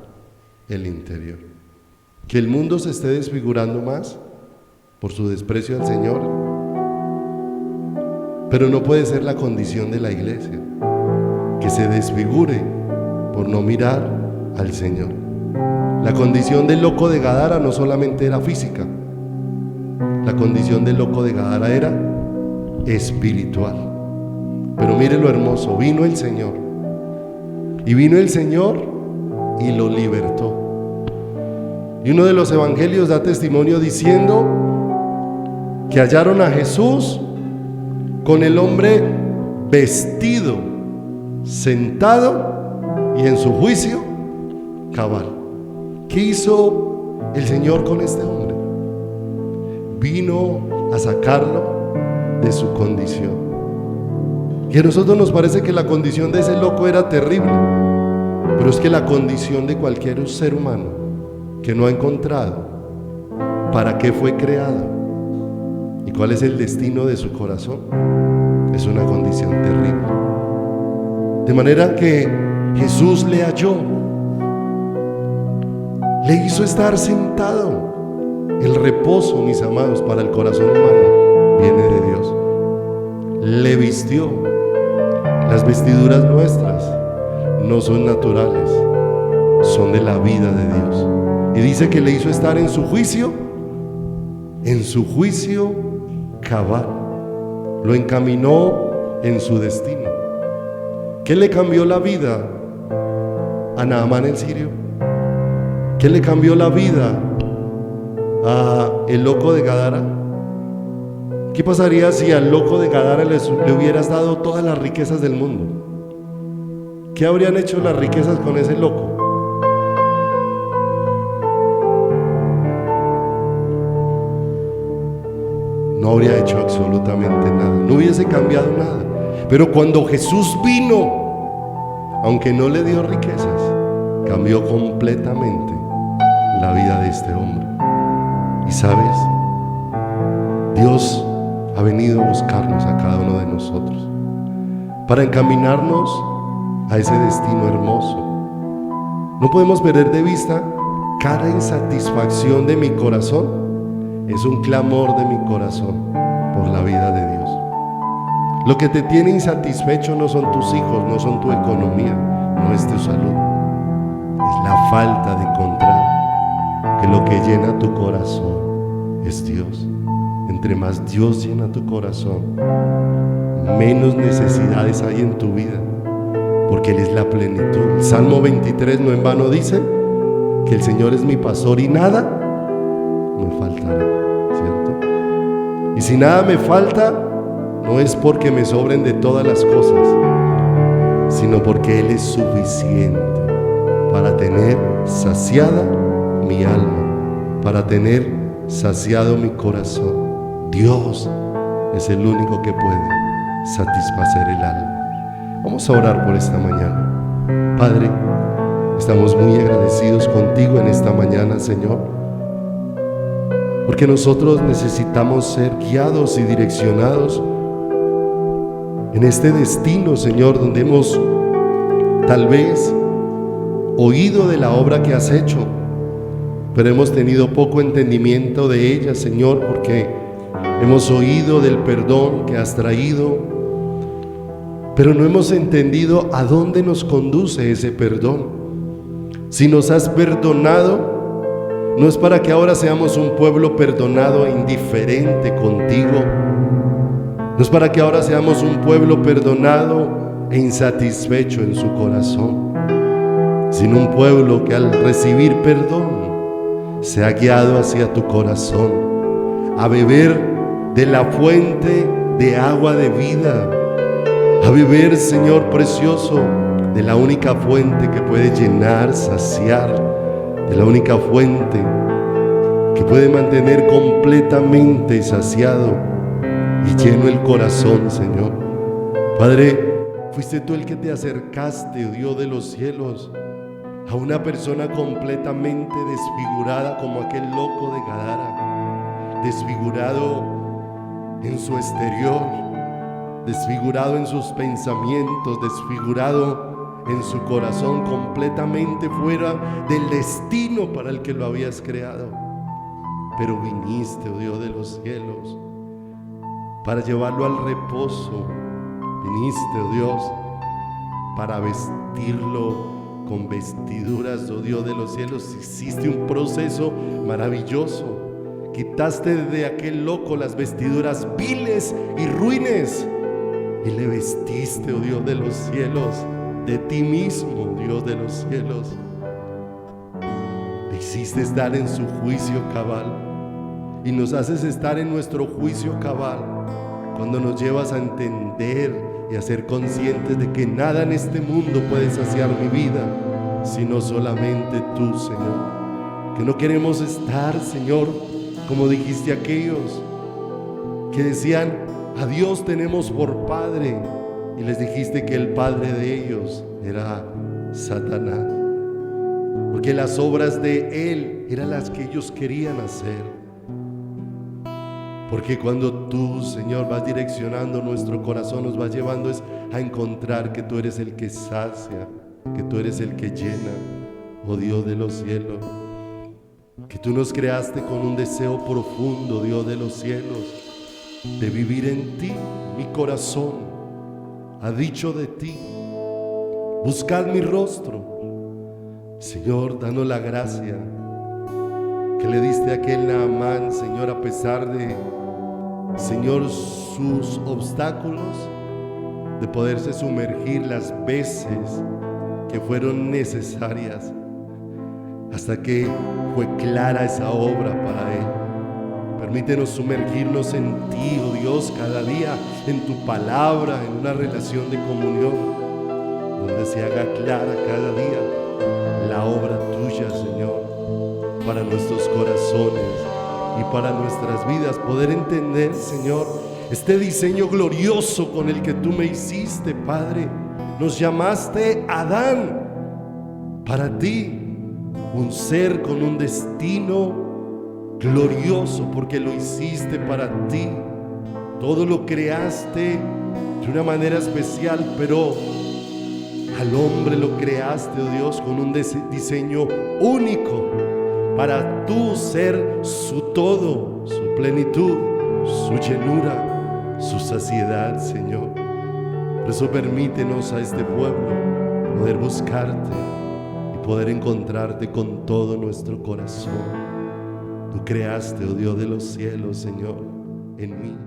el interior. Que el mundo se esté desfigurando más por su desprecio al Señor, pero no puede ser la condición de la iglesia, que se desfigure por no mirar al Señor. La condición del loco de Gadara no solamente era física, la condición del loco de Gadara era espiritual. Pero mire lo hermoso, vino el Señor, y vino el Señor y lo libertó. Y uno de los evangelios da testimonio diciendo que hallaron a Jesús con el hombre vestido, sentado y en su juicio cabal. ¿Qué hizo el Señor con este hombre? Vino a sacarlo de su condición. Y a nosotros nos parece que la condición de ese loco era terrible, pero es que la condición de cualquier ser humano que no ha encontrado para qué fue creado y cuál es el destino de su corazón, es una condición terrible. De manera que Jesús le halló, le hizo estar sentado. El reposo, mis amados, para el corazón humano viene de Dios. Le vistió. Las vestiduras nuestras no son naturales, son de la vida de Dios. Y dice que le hizo estar en su juicio cabal. Lo encaminó en su destino. ¿Qué le cambió la vida a Naamán el sirio? ¿Qué le cambió la vida a el loco de Gadara? ¿Qué pasaría si al loco de Gadara le hubieras dado todas las riquezas del mundo? ¿Qué habrían hecho las riquezas con ese loco? No habría hecho absolutamente nada, no hubiese cambiado nada. Pero cuando Jesús vino, aunque no le dio riquezas, cambió completamente la vida de este hombre. Y sabes, Dios ha venido a buscarnos a cada uno de nosotros para encaminarnos a ese destino hermoso. No podemos perder de vista cada insatisfacción de mi corazón es un clamor de mi corazón por la vida de Dios. Lo que te tiene insatisfecho no son tus hijos, no son tu economía, no es tu salud, es la falta de encontrar que lo que llena tu corazón es Dios. Entre más Dios llena tu corazón, menos necesidades hay en tu vida, porque Él es la plenitud. El Salmo 23 no en vano dice que el Señor es mi pastor y nada me faltará, ¿cierto? Y si nada me falta, no es porque me sobren de todas las cosas, sino porque Él es suficiente para tener saciada mi alma, para tener saciado mi corazón. Dios es el único que puede satisfacer el alma. Vamos a orar por esta mañana. Padre, estamos muy agradecidos contigo en esta mañana, Señor, porque nosotros necesitamos ser guiados y direccionados en este destino, Señor, donde hemos tal vez oído de la obra que has hecho, pero hemos tenido poco entendimiento de ella, Señor, porque hemos oído del perdón que has traído, pero no hemos entendido a dónde nos conduce ese perdón. Si nos has perdonado, no es para que ahora seamos un pueblo perdonado e indiferente contigo. No es para que ahora seamos un pueblo perdonado e insatisfecho en su corazón, sino un pueblo que al recibir perdón se ha guiado hacia tu corazón, a beber de la fuente de agua de vida, a beber, Señor precioso, de la única fuente que puede llenar, saciar, de la única fuente que puede mantener completamente saciado y lleno el corazón, Señor. Padre, fuiste tú el que te acercaste, oh Dios de los cielos, a una persona completamente desfigurada como aquel loco de Gadara, desfigurado en su exterior, desfigurado en sus pensamientos, desfigurado en su corazón, completamente fuera del destino para el que lo habías creado. Pero viniste, oh Dios de los cielos, para llevarlo al reposo. Viniste, oh Dios, para vestirlo con vestiduras, oh Dios de los cielos. Hiciste un proceso maravilloso. Quitaste de aquel loco las vestiduras viles y ruines y le vestiste, oh Dios de los cielos, de ti mismo, Dios de los cielos. Le hiciste estar en su juicio cabal y nos haces estar en nuestro juicio cabal cuando nos llevas a entender y a ser conscientes de que nada en este mundo puede saciar mi vida, sino solamente tú, Señor. Que no queremos estar, Señor, como dijiste a aquellos que decían: a Dios tenemos por Padre, y les dijiste que el padre de ellos era Satanás, porque las obras de Él eran las que ellos querían hacer. Porque cuando tú, Señor, vas direccionando nuestro corazón, nos vas llevando a encontrar que tú eres el que sacia, que tú eres el que llena, oh Dios de los cielos. Que tú nos creaste con un deseo profundo, Dios de los cielos, de vivir en ti. Mi corazón ha dicho de ti: buscad mi rostro. Señor, danos la gracia que le diste a aquel Naamán, Señor, a pesar de, Señor, sus obstáculos, de poderse sumergir las veces que fueron necesarias hasta que fue clara esa obra para Él. Permítenos sumergirnos en ti, oh Dios, cada día, en tu palabra, en una relación de comunión, donde se haga clara cada día la obra tuya, Señor, para nuestros corazones y para nuestras vidas. Poder entender, Señor, este diseño glorioso con el que tú me hiciste, Padre. Nos llamaste Adán para ti, un ser con un destino glorioso, porque lo hiciste para ti. Todo lo creaste de una manera especial, pero al hombre lo creaste, oh Dios, con un diseño único, para tú ser su todo, su plenitud, su llenura, su saciedad, Señor. Por eso permítenos a este pueblo poder buscarte y poder encontrarte con todo nuestro corazón. Tú creaste, oh Dios de los cielos, Señor, en mí